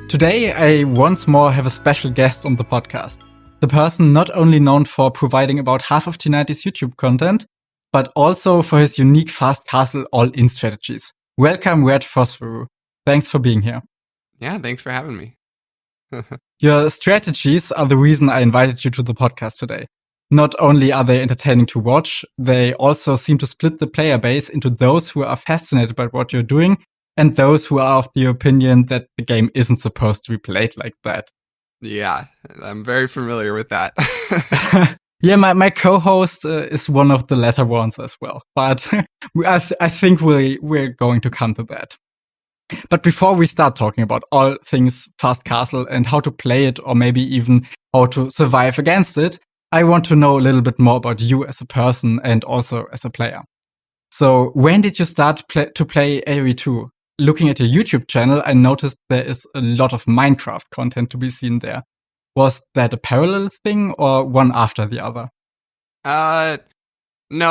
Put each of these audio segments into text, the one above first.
Today, I once more have a special guest on the podcast. The person not only known for providing about half of T90's YouTube content, but also for his unique fast castle all-in strategies. Welcome, Red Phosphoru. Thanks for being here. Yeah, thanks for having me. Your strategies are the reason I invited you to the podcast today. Not only are they entertaining to watch, they also seem to split the player base into those who are fascinated by what you're doing and those who are of the opinion that the game isn't supposed to be played like that. Yeah, I'm very familiar with that. Yeah, my co-host is one of the latter ones as well, but I think we're going to come to that. But before we start talking about all things Fast Castle and how to play it, or maybe even how to survive against it, I want to know a little bit more about you as a person and also as a player. So when did you start to play AoE2? Looking at your YouTube channel, I noticed there is a lot of Minecraft content to be seen there. Was that a parallel thing or one after the other? No,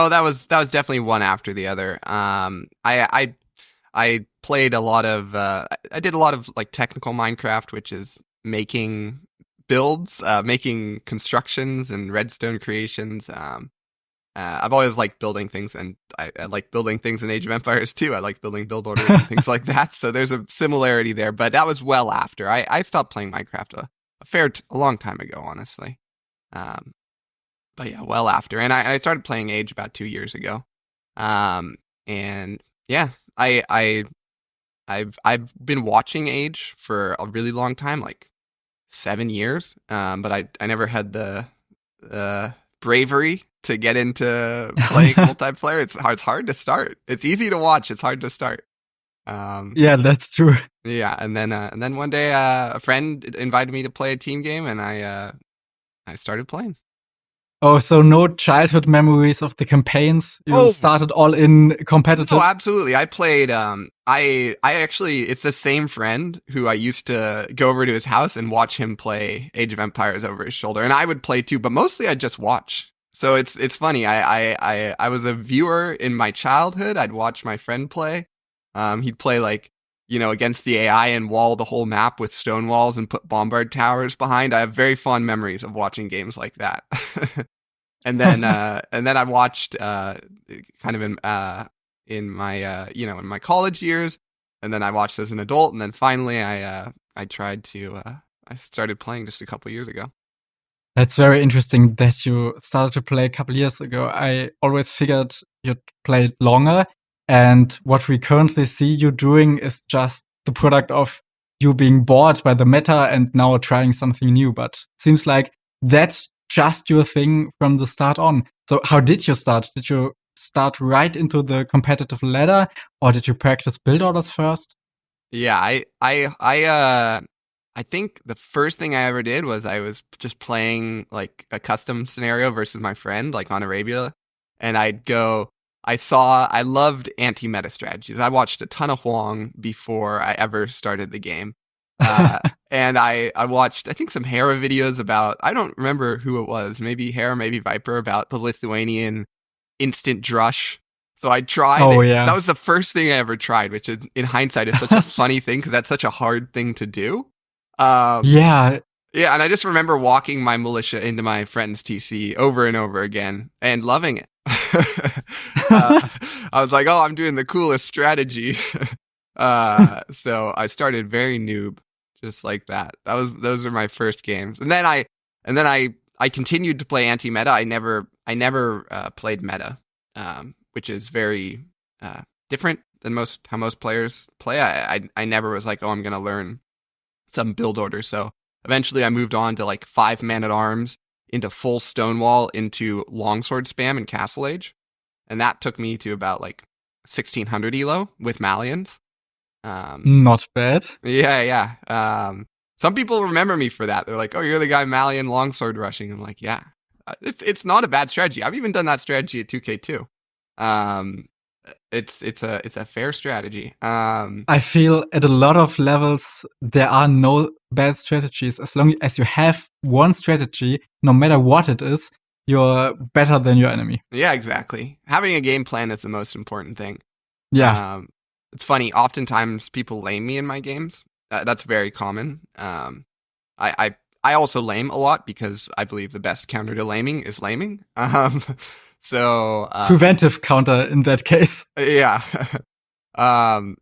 that was definitely one after the other. I played a lot of I did a lot of like technical Minecraft, which is making builds, making constructions and redstone creations. I've always liked building things, and I like building things in Age of Empires too. I like building build orders and things like that. So there's a similarity there, but that was well after. I stopped playing Minecraft a long time ago, honestly. But yeah, well after. And I started playing Age about 2 years ago. And yeah, I've been watching Age for a really long time, like 7 years. But I never had the bravery to get into playing multiplayer. It's hard to start. It's easy to watch. It's hard to start. Yeah, that's true. Yeah, and then one day a friend invited me to play a team game, and I started playing. Oh, so no childhood memories of the campaigns? You started all in competitive? Oh, absolutely. I played, I actually, it's the same friend who I used to go over to his house and watch him play Age of Empires over his shoulder. And I would play too, but mostly I'd just watch. So it's funny. I was a viewer in my childhood. I'd watch my friend play. He'd play like, against the AI and wall the whole map with stone walls and put bombard towers behind. I have very fond memories of watching games like that. And then I watched kind of in my in my college years, and then I watched as an adult, and then finally I started playing just a couple years ago. That's very interesting that you started to play a couple years ago. I always figured you'd played longer, and what we currently see you doing is just the product of you being bored by the meta and now trying something new. But it seems like that's just your thing from the start on. So how did you start? Did you start right into the competitive ladder, or did you practice build orders first? Yeah, I think the first thing I ever did was I was just playing like a custom scenario versus my friend, like on Arabia. And I loved anti-meta strategies. I watched a ton of Huang before I ever started the game. And I watched, I think, some Hera videos about, I don't remember who it was, maybe Hera, maybe Viper, about the Lithuanian instant drush. So I tried. Oh, yeah. That was the first thing I ever tried, which is, in hindsight, is such a funny thing because that's such a hard thing to do. Yeah. Yeah, and I just remember walking my militia into my friend's TC over and over again and loving it. I was like, oh, I'm doing the coolest strategy. So I started very noob, just like that. Those are my first games. And then I continued to play anti-meta. I never played meta, which is very different than how most players play. I never was like, oh, I'm going to learn some build order. So eventually I moved on to like 5 man-at-arms, into full Stonewall, into longsword spam and Castle Age. And that took me to about like 1600 elo with Malians. Not bad. Yeah. Some people remember me for that. They're like, oh, you're the guy Malian longsword rushing. I'm like, yeah. It's not a bad strategy. I've even done that strategy at 2K too. It's a fair strategy. I feel at a lot of levels there are no bad strategies. As long as you have one strategy, no matter what it is, you're better than your enemy. Yeah, exactly. Having a game plan is the most important thing. Yeah. It's funny. Oftentimes people lame me in my games. That's very common. I also lame a lot because I believe the best counter to laming is laming. Preventive counter in that case. Yeah.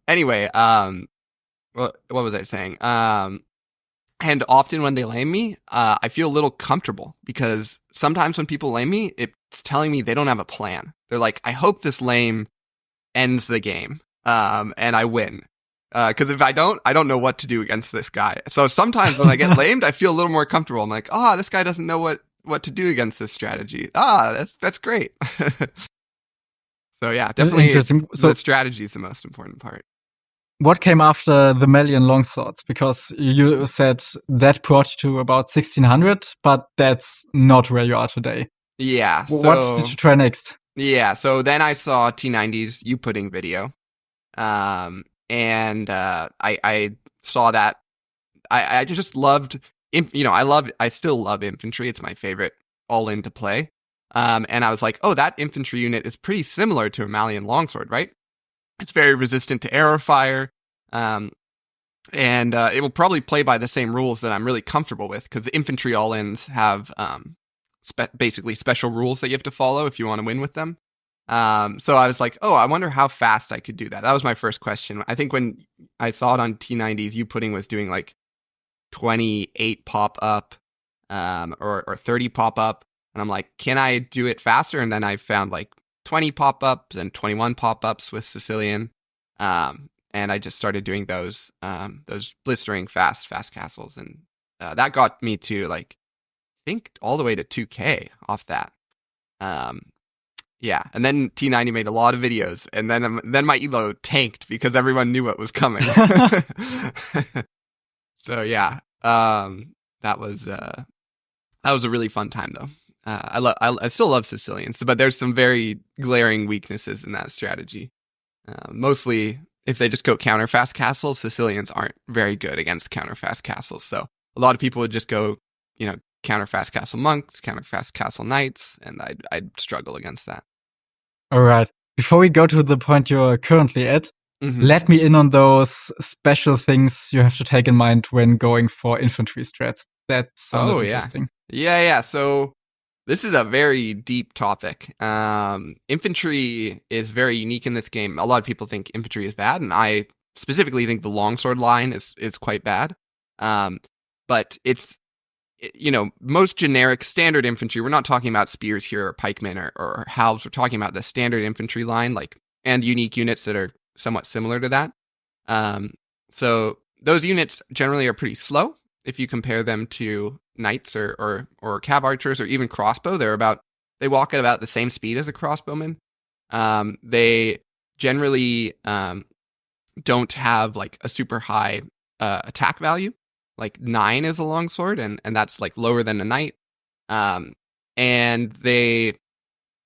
Anyway, what was I saying? And often when they lame me, I feel a little comfortable because sometimes when people lame me, it's telling me they don't have a plan. They're like, I hope this lame ends the game, and I win. Because if I don't know what to do against this guy. So sometimes when I get lamed, I feel a little more comfortable. I'm like, this guy doesn't know what to do against this strategy. That's great. So yeah, definitely interesting. So the strategy is the most important part. What came after the Melian longswords? Because you said that brought you to about 1600, but that's not where you are today. Yeah. What did you try next? Yeah, so then I saw T90's You Pudding video. And I saw that. I just loved, I still love infantry. It's my favorite all-in to play. And I was like, that infantry unit is pretty similar to a Malian longsword, right? It's very resistant to arrow fire. And it will probably play by the same rules that I'm really comfortable with, because the infantry all-ins have basically special rules that you have to follow if you want to win with them. So I was like, I wonder how fast I could do that. That was my first question. I think when I saw it on T90's, You Pudding was doing like 28 pop up, or 30 pop up. And I'm like, can I do it faster? And then I found like 20 pop ups and 21 pop ups with Sicilian. And I just started doing those blistering fast castles. And, that got me to like, I think all the way to 2K off that. Yeah, and then T90 made a lot of videos, and then my elo tanked because everyone knew what was coming. So yeah, that was a really fun time though. I still love Sicilians, but there's some very glaring weaknesses in that strategy. Mostly, if they just go counter fast castles, Sicilians aren't very good against counter fast castles. So a lot of people would just go, counter fast castle monks, counter fast castle knights, and I'd struggle against that. All right. Before we go to the point you're currently at, let me in on those special things you have to take in mind when going for infantry strats. That sounded interesting. Yeah. So this is a very deep topic. Infantry is very unique in this game. A lot of people think infantry is bad, and I specifically think the longsword line is quite bad. But it's, most generic standard infantry. We're not talking about spears here or pikemen or halves. We're talking about the standard infantry line, and unique units that are somewhat similar to that. So those units generally are pretty slow if you compare them to knights or cav archers or even crossbow. They walk at about the same speed as a crossbowman. They generally don't have like a super high attack value. Like 9 is a longsword, and that's like lower than a knight. And they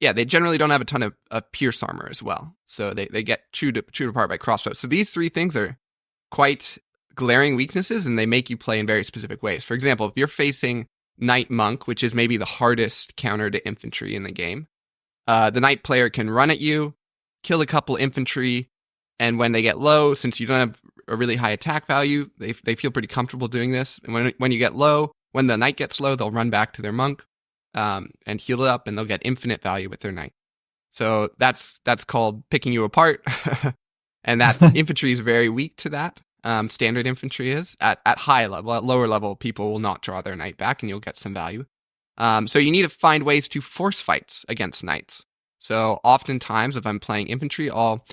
generally don't have a ton of pierce armor as well. So they get chewed apart by crossbows. So these three things are quite glaring weaknesses, and they make you play in very specific ways. For example, if you're facing Knight Monk, which is maybe the hardest counter to infantry in the game, the Knight player can run at you, kill a couple infantry, and when they get low, since you don't have a really high attack value, they feel pretty comfortable doing this. And when you get low, when the Knight gets low, they'll run back to their Monk and heal it up, and they'll get infinite value with their Knight. So that's called picking you apart. And that's infantry is very weak to that. Standard infantry is at high level. At lower level, people will not draw their Knight back, and you'll get some value. So you need to find ways to force fights against Knights. So oftentimes, if I'm playing infantry, I'll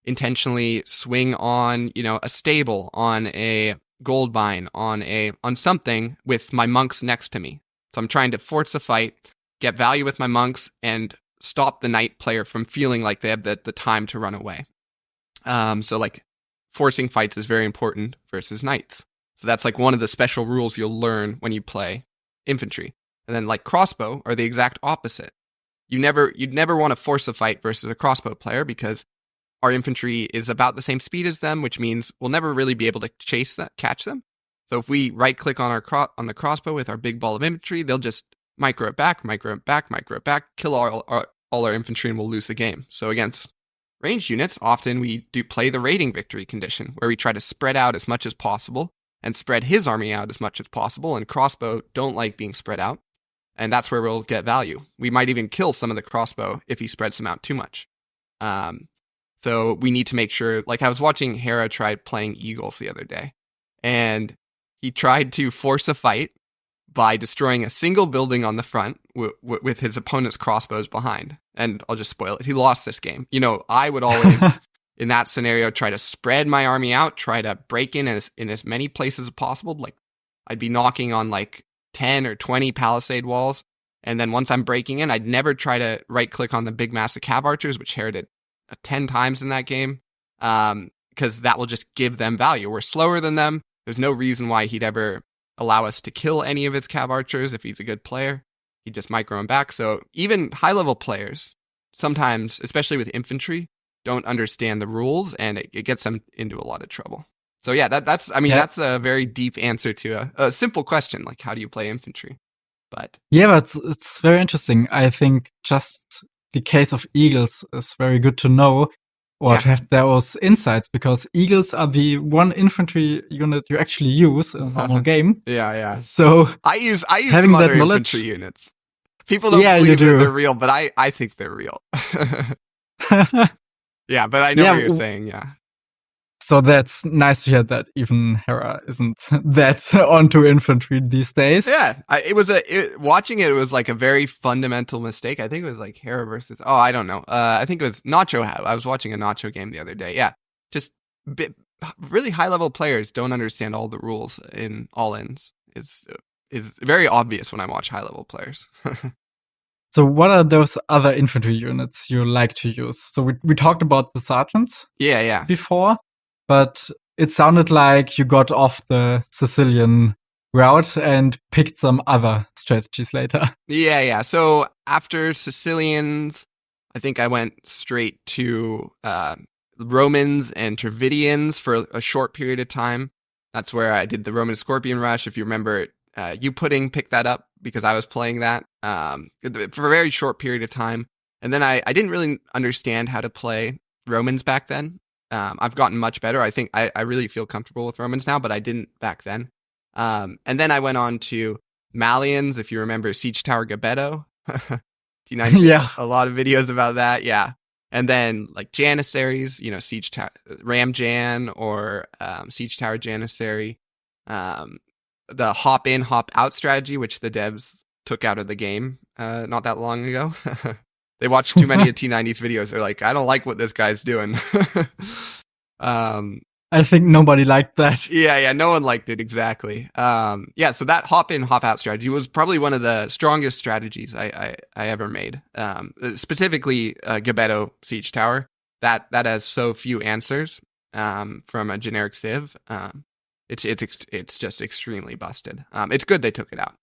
intentionally swing on, a stable, on a gold mine, on something with my monks next to me. So I'm trying to force a fight, get value with my monks, and stop the Knight player from feeling like they have the time to run away. So like forcing fights is very important versus Knights. So that's like one of the special rules you'll learn when you play infantry. And then like crossbow are the exact opposite. You'd never want to force a fight versus a crossbow player, because our infantry is about the same speed as them, which means we'll never really be able to catch them. So if we right click on the crossbow with our big ball of infantry, they'll just micro it back, kill all our infantry, and we'll lose the game. So against ranged units, often we do play the raiding victory condition, where we try to spread out as much as possible and spread his army out as much as possible. And crossbow don't like being spread out. And that's where we'll get value. We might even kill some of the crossbow if he spreads them out too much. So we need to make sure, like I was watching Hera try playing Eagles the other day, and he tried to force a fight by destroying a single building on the front with his opponent's crossbows behind. And I'll just spoil it. He lost this game. I would always, in that scenario, try to spread my army out, try to break in as many places as possible. Like I'd be knocking on like 10 or 20 palisade walls. And then once I'm breaking in, I'd never try to right click on the big massive cav archers, which Hera did 10 times in that game. Because that will just give them value. We're slower than them. There's no reason why he'd ever allow us to kill any of his cav archers if he's a good player. He'd just micro them back. So even high-level players, sometimes, especially with infantry, don't understand the rules, and it gets them into a lot of trouble. So yeah, that's a very deep answer to a simple question, like how do you play infantry? But it's very interesting. I think just the case of Eagles is very good to know, or to have those insights, because Eagles are the one infantry unit you actually use in a normal game. Yeah. So I use some other infantry units. People don't believe that they're real, but I think they're real. Yeah, but I know what you're saying, yeah. So that's nice to hear that even Hera isn't that onto infantry these days. Yeah, watching it was like a very fundamental mistake. I think it was like Hera versus, I don't know. I think it was Nacho. I was watching a Nacho game the other day. Yeah, just really high-level players don't understand all the rules in all-ins. Is very obvious when I watch high-level players. So what are those other infantry units you like to use? So we talked about the sergeants before, but it sounded like you got off the Sicilian route and picked some other strategies later. Yeah. So after Sicilians, I think I went straight to Romans and Dravidians for a short period of time. That's where I did the Roman Scorpion Rush. If you remember, you picked that up because I was playing that for a very short period of time. And then I didn't really understand how to play Romans back then. I've gotten much better. I think I really feel comfortable with Romans now, but I didn't back then. And then I went on to Malians, if you remember Siege Tower Gabetto. T90, a lot of videos about that, yeah. And then like Janissaries, Siege Tower, Ram Jan or Siege Tower Janissary. The hop in, hop out strategy, which the devs took out of the game not that long ago. They watched too many of T90's videos. They're like, I don't like what this guy's doing. I think nobody liked that. Yeah, no one liked it, exactly. So that hop in, hop out strategy was probably one of the strongest strategies I ever made. Specifically, Gabetto Siege Tower. That has so few answers from a generic civ. It's just extremely busted. It's good they took it out.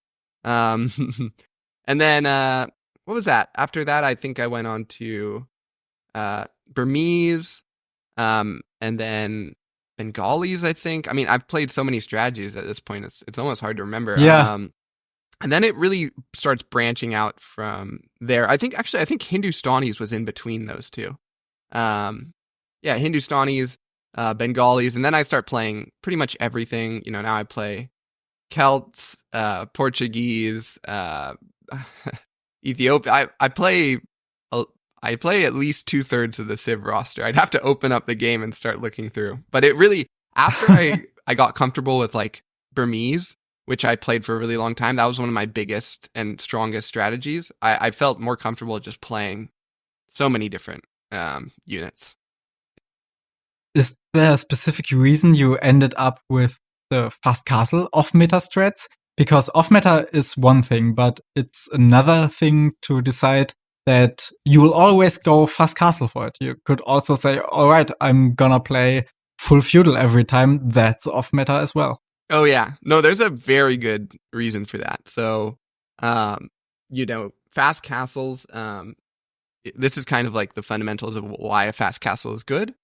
And then what was that? After that, I think I went on to Burmese, and then Bengalis, I think. I mean, I've played so many strategies at this point, it's almost hard to remember. Yeah. And then it really starts branching out from there. I think Hindustanis was in between those two. Hindustanis, Bengalis, and then I start playing pretty much everything. Now I play Celts, Portuguese, Ethiopia. I play at least 2/3 of the Civ roster. I'd have to open up the game and start looking through. But it really, after I got comfortable with like Burmese, which I played for a really long time, that was one of my biggest and strongest strategies. I felt more comfortable just playing so many different units. Is there a specific reason you ended up with the fast castle off-meta strats? Because off-meta is one thing, but it's another thing to decide that you will always go fast castle for it. You could also say, all right, I'm gonna play full feudal every time. That's off-meta as well. Oh, yeah. No, there's a very good reason for that. So, fast castles, this is kind of like the fundamentals of why a fast castle is good.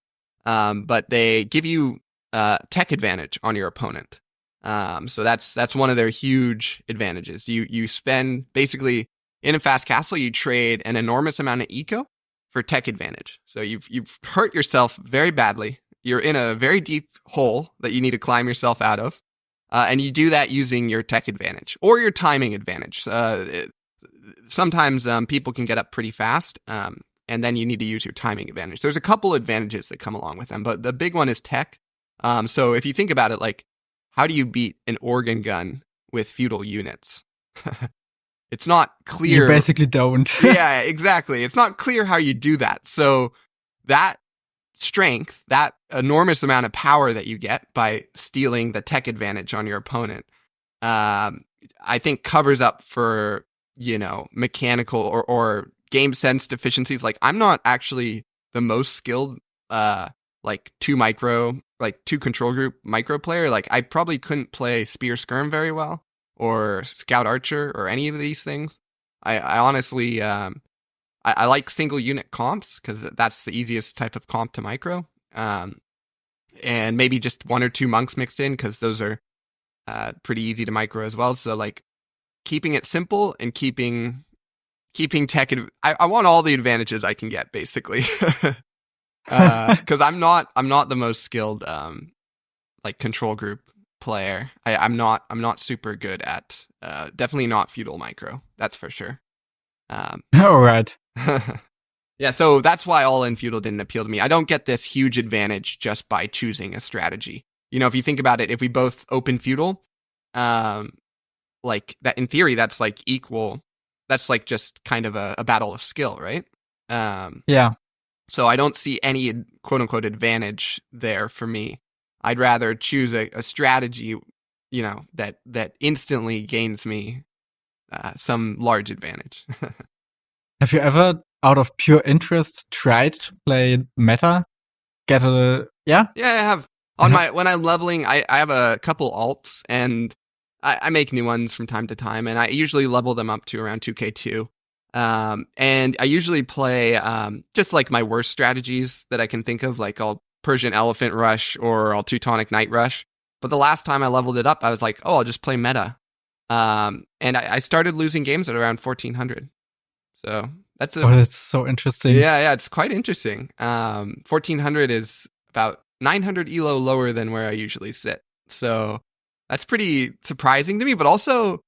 But they give you tech advantage on your opponent. So that's one of their huge advantages. You spend basically in a fast castle, you trade an enormous amount of eco for tech advantage. So you've hurt yourself very badly. You're in a very deep hole that you need to climb yourself out of. And you do that using your tech advantage or your timing advantage. Sometimes people can get up pretty fast, and then you need to use your timing advantage. There's a couple advantages that come along with them, but the big one is tech. So if you think about it, like, how do you beat an organ gun with feudal units? It's not clear. You basically don't. Yeah, exactly. It's not clear how you do that. So that strength, that enormous amount of power that you get by stealing the tech advantage on your opponent, I think covers up for, mechanical or game sense deficiencies. Like, I'm not actually the most skilled, two control group micro player. Like, I probably couldn't play Spear Skirm very well, or Scout Archer, or any of these things. I honestly, I like single unit comps because that's the easiest type of comp to micro. And maybe just one or two monks mixed in because those are pretty easy to micro as well. So like keeping it simple and keeping tech. I want all the advantages I can get, basically, because I'm not the most skilled control group player. I'm not super good at definitely not feudal micro. That's for sure. All right. Yeah, so that's why all-in feudal didn't appeal to me. I don't get this huge advantage just by choosing a strategy. If you think about it, if we both open feudal, like that in theory, that's like equal. That's like just kind of a battle of skill, right? Yeah. So I don't see any quote unquote advantage there for me. I'd rather choose a strategy, that instantly gains me some large advantage. Have you ever, out of pure interest, tried to play meta? Yeah? Yeah, I have. When I'm leveling, I have a couple alts, and I make new ones from time to time, and I usually level them up to around 2k2. And I usually play just like my worst strategies that I can think of, like I'll Persian Elephant Rush or I'll Teutonic Knight Rush. But the last time I leveled it up, I was like, I'll just play meta. And I started losing games at around 1400. So that's so interesting. Yeah, it's quite interesting. 1400 is about 900 elo lower than where I usually sit. So that's pretty surprising to me, but also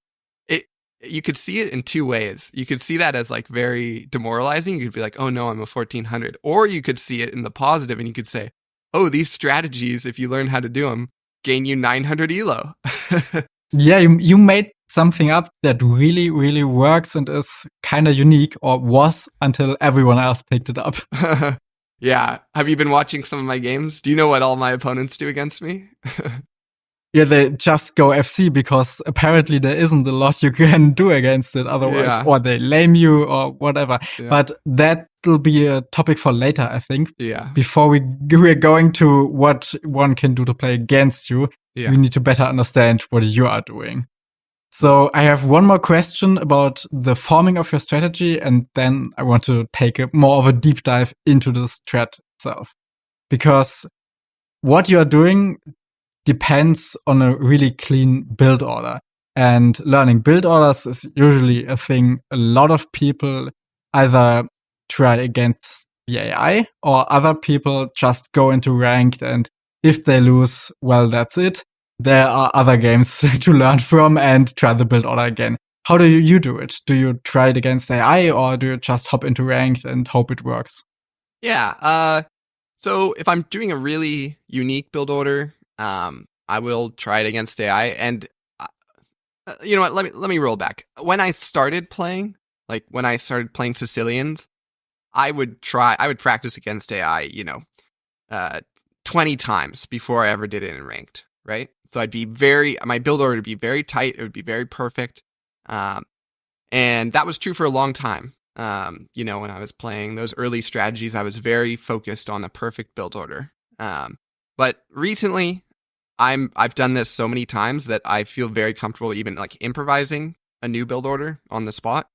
you could see it in two ways. You could see that as like very demoralizing. You could be like, oh no, I'm a 1400. Or you could see it in the positive and you could say, oh, these strategies, if you learn how to do them, gain you 900 elo. Yeah, you made something up that really, really works and is kind of unique, or was, until everyone else picked it up. Yeah. Have you been watching some of my games? Do you know what all my opponents do against me? Yeah, they just go FC because apparently there isn't a lot you can do against it otherwise, or they lame you or whatever. Yeah. But that'll be a topic for later, I think. Yeah. Before we're going to what one can do to play against you, we need to better understand what you are doing. So I have one more question about the forming of your strategy, and then I want to take more of a deep dive into the strat itself. Because what you are doing depends on a really clean build order. And learning build orders is usually a thing a lot of people either try against the AI, or other people just go into ranked, and if they lose, well, that's it. There are other games to learn from and try the build order again. How do you do it? Do you try it against AI, or do you just hop into ranked and hope it works? Yeah. So if I'm doing a really unique build order, I will try it against AI. And you know what? Let me roll back. When I started playing Sicilians, I would practice against AI, 20 times before I ever did it in ranked, right? So my build order would be very tight. It would be very perfect. And that was true for a long time. When I was playing those early strategies, I was very focused on a perfect build order. But recently I've done this so many times that I feel very comfortable even like improvising a new build order on the spot.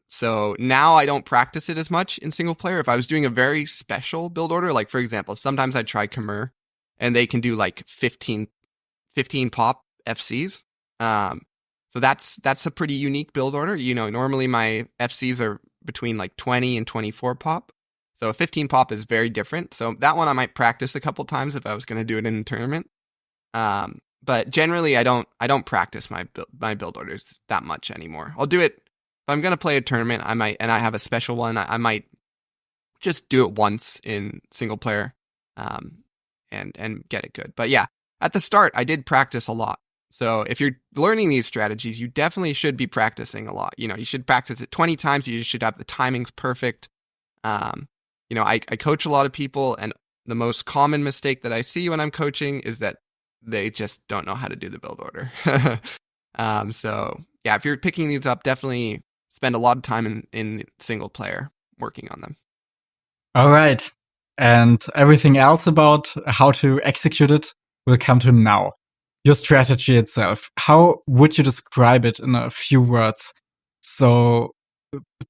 So now I don't practice it as much in single player. If I was doing a very special build order, like for example, sometimes I try Khmer and they can do like 15 pop FCs. So that's a pretty unique build order. Normally my FCs are between like 20 and 24 pop. So a 15 pop is very different. So that one I might practice a couple times if I was going to do it in a tournament. but generally I don't practice my build orders that much anymore. I'll do it if I'm going to play a tournament. I might, and I have a special one. I might just do it once in single player, and get it good. But yeah, at the start I did practice a lot. So if you're learning these strategies, you definitely should be practicing a lot. You should practice it 20 times. You should have the timings perfect. I coach a lot of people, and the most common mistake that I see when I'm coaching is that they just don't know how to do the build order. So yeah, if you're picking these up, definitely spend a lot of time in single player working on them. All right. And everything else about how to execute it will come to now. Your strategy itself. How would you describe it in a few words? So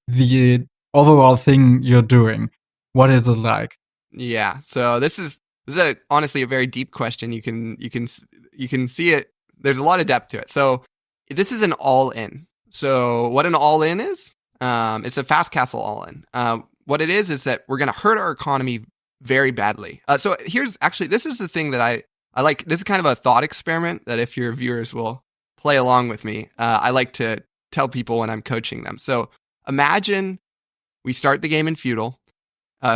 the overall thing you're doing, what is it like? Yeah. So this is honestly a very deep question. You can see it. There's a lot of depth to it. So this is an all-in. So what an all-in is, it's a fast castle all-in. What it is that we're going to hurt our economy very badly. So this is the thing that I like. This is kind of a thought experiment that if your viewers will play along with me, I like to tell people when I'm coaching them. So imagine we start the game in feudal.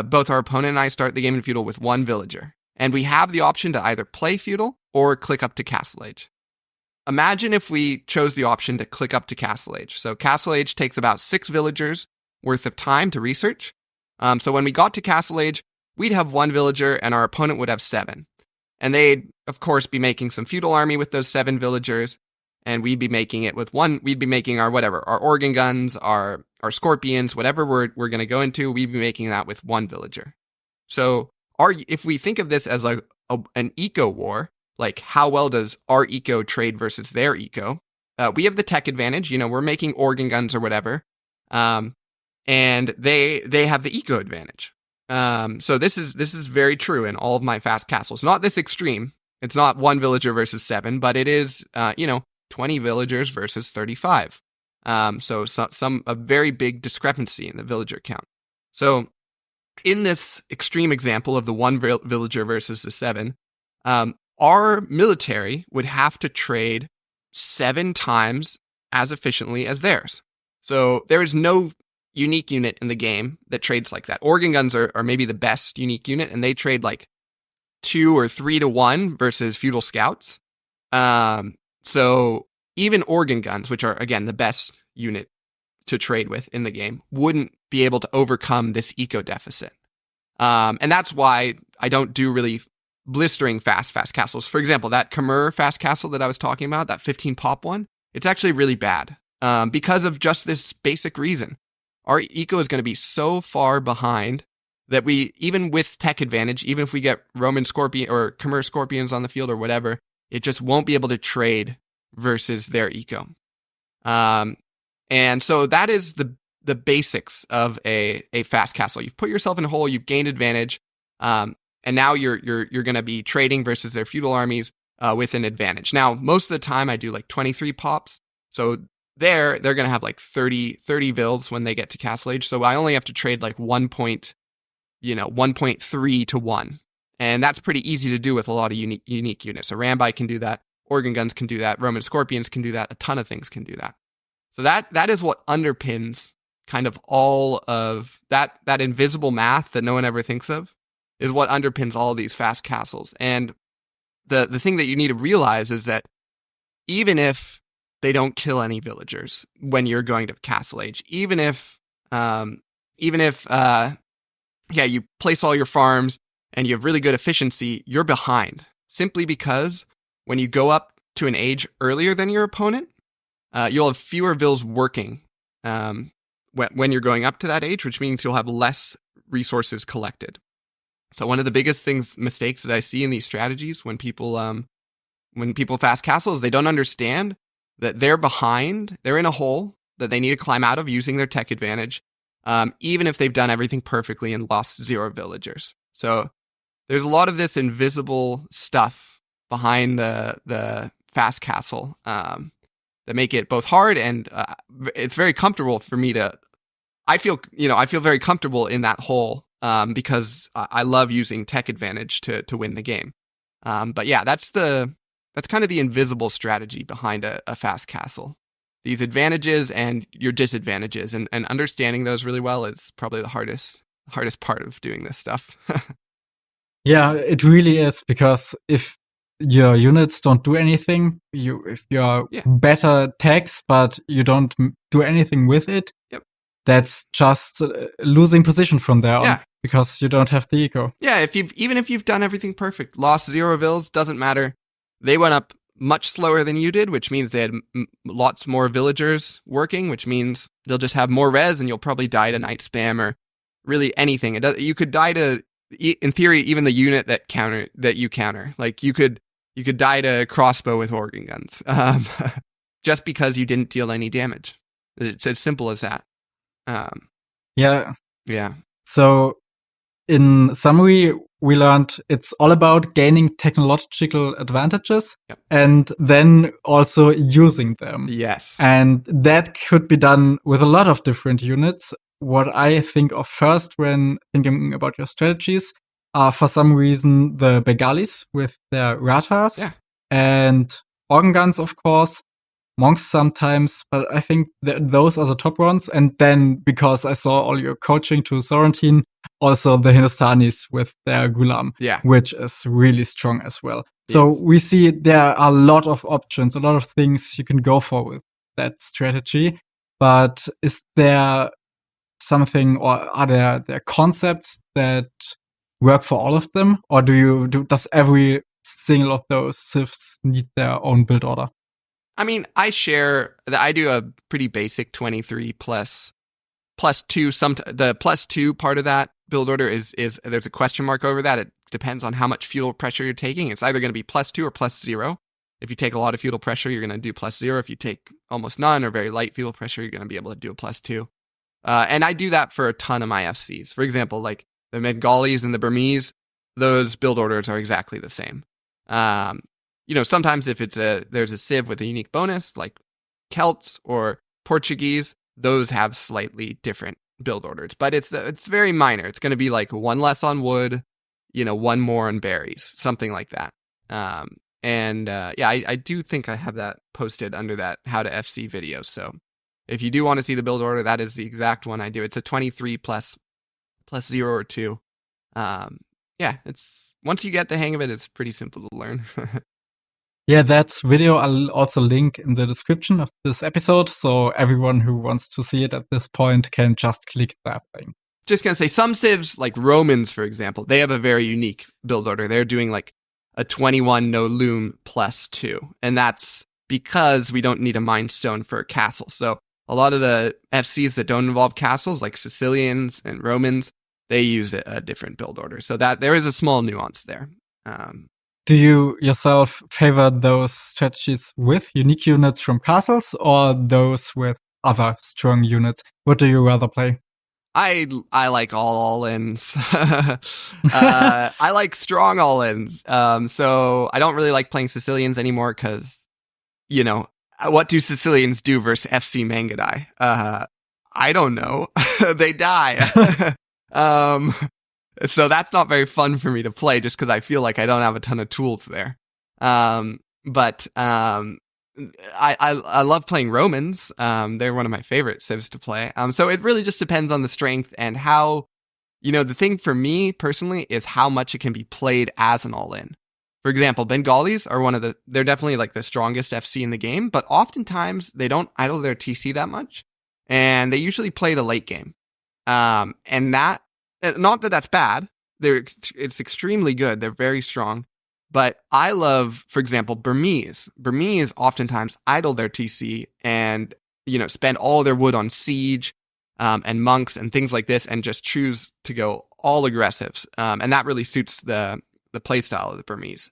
Both our opponent and I start the game in feudal with one villager. And we have the option to either play feudal or click up to castle age. Imagine if we chose the option to click up to castle age. So castle age takes about 6 villagers worth of time to research. So when we got to castle age, we'd have 1 villager and our opponent would have 7. And they'd, of course, be making some feudal army with those 7 villagers. And we'd be making it with we'd be making our organ guns, our scorpions, whatever we're going to go into, we'd be making that with 1 villager. So if we think of this as like an eco war, like how well does our eco trade versus their eco? We have the tech advantage, we're making organ guns or whatever. And they have the eco advantage. So this is very true in all of my fast castles. Not this extreme. It's not 1 villager versus 7, but it is, 20 villagers versus 35. So a very big discrepancy in the villager count. So in this extreme example of the 1 villager versus the 7, our military would have to trade 7 times as efficiently as theirs. So there is no unique unit in the game that trades like that. Organ guns are maybe the best unique unit, and they trade like 2 or 3 to 1 versus feudal scouts. So even organ guns, which are, again, the best unit to trade with in the game, wouldn't be able to overcome this eco deficit. And that's why I don't do really blistering fast castles. For example, that Khmer fast castle that I was talking about, that 15 pop one, it's actually really bad because of just this basic reason. Our eco is going to be so far behind that we, even with tech advantage, even if we get Roman Scorpion or Khmer Scorpions on the field or whatever, it just won't be able to trade versus their eco. And so that is the basics of a fast castle. You've put yourself in a hole, you've gained advantage, and now you're going to be trading versus their feudal armies with an advantage. Now, most of the time I do like 23 pops. So they're going to have like 30 vills when they get to castle age. So I only have to trade like 1.3 to 1. And that's pretty easy to do with a lot of unique units. So Rambai can do that. Organ guns can do that. Roman Scorpions can do that. A ton of things can do that. So that is what underpins kind of all of that invisible math that no one ever thinks of, is what underpins all of these fast castles. And the thing that you need to realize is that even if they don't kill any villagers when you're going to castle age, even if you place all your farms and you have really good efficiency, you're behind simply because when you go up to an age earlier than your opponent, you'll have fewer vills working when you're going up to that age, which means you'll have less resources collected. So one of the biggest mistakes that I see in these strategies when people fast castle is they don't understand that they're behind, they're in a hole that they need to climb out of using their tech advantage, even if they've done everything perfectly and lost 0 villagers. So there's a lot of this invisible stuff behind the fast castle that make it both hard and it's very comfortable for me to. I feel very comfortable in that hole because I love using tech advantage to win the game. But yeah, that's the that's kind of the invisible strategy behind a fast castle. These advantages and your disadvantages, and understanding those really well is probably the hardest part of doing this stuff. Yeah, it really is, because if your units don't do anything, if you're better techs, but you don't do anything with it, that's just losing position from there on, because you don't have the eco. Yeah, even if you've done everything perfect, lost 0 vills, doesn't matter. They went up much slower than you did, which means they had lots more villagers working, which means they'll just have more res, and you'll probably die to night spam or really anything. You could die to, in theory, even the unit that you counter. Like you could die to crossbow with organ guns, just because you didn't deal any damage. It's as simple as that. Yeah. Yeah. So, in summary, we learned it's all about gaining technological advantages and then also using them. Yes. And that could be done with a lot of different units. What I think of first when thinking about your strategies are, for some reason, the Bengalis with their ratas and organ guns, of course, monks sometimes, but I think those are the top ones. And then, because I saw all your coaching to Sorrentine, also the Hindustanis with their Gulam, which is really strong as well. So we see there are a lot of options, a lot of things you can go for with that strategy. But is there something, or are there concepts that work for all of them? Or does every single of those civs need their own build order? I mean, I do a pretty basic 23 plus 2. The plus 2 part of that build order is there's a question mark over that. It depends on how much feudal pressure you're taking. It's either going to be plus 2 or plus 0. If you take a lot of feudal pressure, you're going to do plus 0. If you take almost none or very light feudal pressure, you're going to be able to do a plus 2. And I do that for a ton of my FCs. For example, like the Bengalis and the Burmese, those build orders are exactly the same. Sometimes if there's a civ with a unique bonus, like Celts or Portuguese, those have slightly different build orders, but it's very minor. It's going to be like 1 less on wood, 1 more on berries, something like that. I do think I have that posted under that how to FC video. So if you do want to see the build order, that is the exact one I do. It's a 23 plus 0 or 2. It's once you get the hang of it, it's pretty simple to learn. Yeah, that video I'll also link in the description of this episode, so everyone who wants to see it at this point can just click that thing. Just gonna say, some civs, like Romans, for example, they have a very unique build order. They're doing like a 21 no loom plus 2, and that's because we don't need a Mind Stone for a castle. So a lot of the FCs that don't involve castles, like Sicilians and Romans, they use a different build order. So that there is a small nuance there. Do you yourself favor those strategies with unique units from castles or those with other strong units? What do you rather play? I like all-ins. I like strong all-ins. So I don't really like playing Sicilians anymore because, what do Sicilians do versus FC Mangadai? I don't know. They die. So that's not very fun for me to play just because I feel like I don't have a ton of tools there. But I love playing Romans. They're one of my favorite civs to play. So it really just depends on the strength and how, the thing for me personally is how much it can be played as an all-in. For example, Bengalis are they're definitely like the strongest FC in the game, but oftentimes they don't idle their TC that much. And they usually play the late game. And that, not that that's bad. It's extremely good. They're very strong. But I love, for example, Burmese. Burmese oftentimes idle their TC and, spend all their wood on siege and monks and things like this and just choose to go all aggressives. And that really suits the playstyle of the Burmese.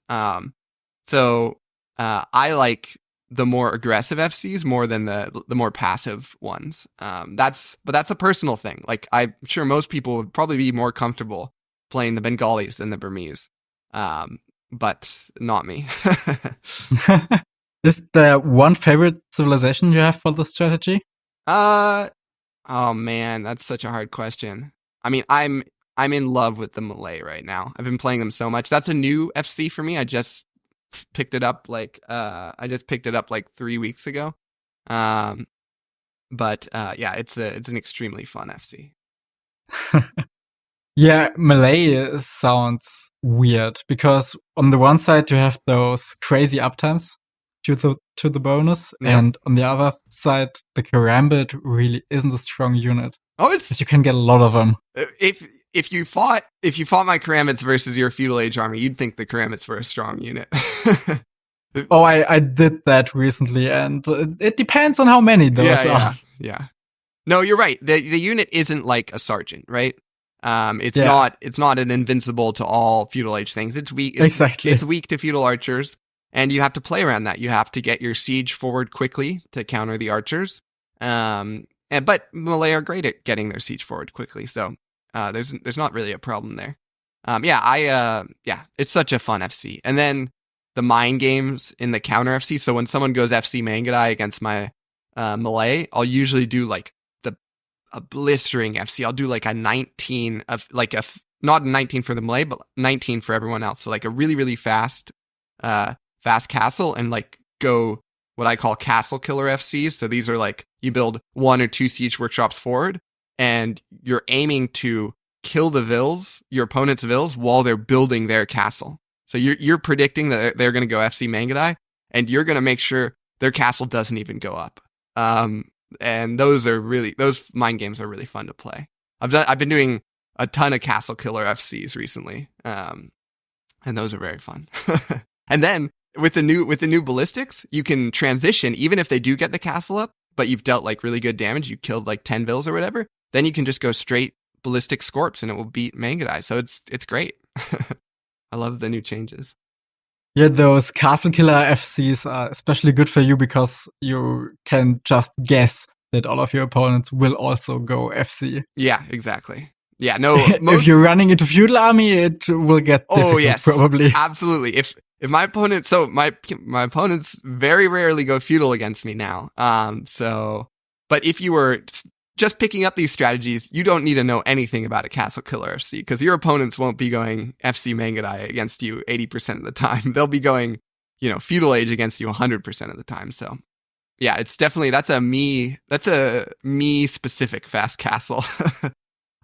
So I like the more aggressive FCs more than the more passive ones. But that's a personal thing. Like, I'm sure most people would probably be more comfortable playing the Bengalis than the Burmese. But not me. Is there one favorite civilization you have for the strategy? Oh man, that's such a hard question. I mean, I'm in love with the Malay right now. I've been playing them so much. That's a new FC for me. I just picked it up like 3 weeks ago. But yeah, it's an extremely fun FC. Yeah, melee sounds weird because on the one side you have those crazy uptimes to the bonus, Yep. and on the other side the karambit really isn't a strong unit. Oh, but you can get a lot of them. If you fought my Karambits versus your feudal age army, you'd think the Karambits were a strong unit. Oh, I did that recently, and it depends on how many those are. Yeah. No, you're right. The unit isn't like a sergeant, right? It's not an invincible to all feudal age things. It's weak. Exactly. It's weak to feudal archers, and you have to play around that. You have to get your siege forward quickly to counter the archers. But melee are great at getting their siege forward quickly, so there's not really a problem there. It's such a fun FC. And then the mind games in the counter FC. So when someone goes FC Mangadai against my melee, I'll usually do like a blistering FC. I'll do like a 19 of like not a 19 for the melee, but 19 for everyone else. So like a really, really fast castle, and like go what I call castle killer FCs. So these are like you build 1 or 2 siege workshops forward, and you're aiming to kill the vills, your opponent's vills, while they're building their castle. So you're predicting that they're going to go FC Mangadai, and you're going to make sure their castle doesn't even go up. And those mind games are really fun to play. I've been doing a ton of castle killer FCs recently, and those are very fun. And then with the new ballistics, you can transition even if they do get the castle up, but you've dealt like really good damage. You killed like 10 vills or whatever. Then you can just go straight ballistic scorps, and it will beat Mangadai. So it's great. I love the new changes. Yeah, those castle killer FCs are especially good for you because you can just guess that all of your opponents will also go FC. Yeah, exactly. Yeah, no. If you're running into feudal army, it will get difficult, probably. Absolutely. If my opponent, so my opponents very rarely go feudal against me now. But if you were just picking up these strategies, you don't need to know anything about a castle killer FC, because your opponents won't be going FC Mangadai against you 80% of the time. They'll be going, feudal age against you 100% of the time. So yeah, it's definitely, that's a me specific fast castle.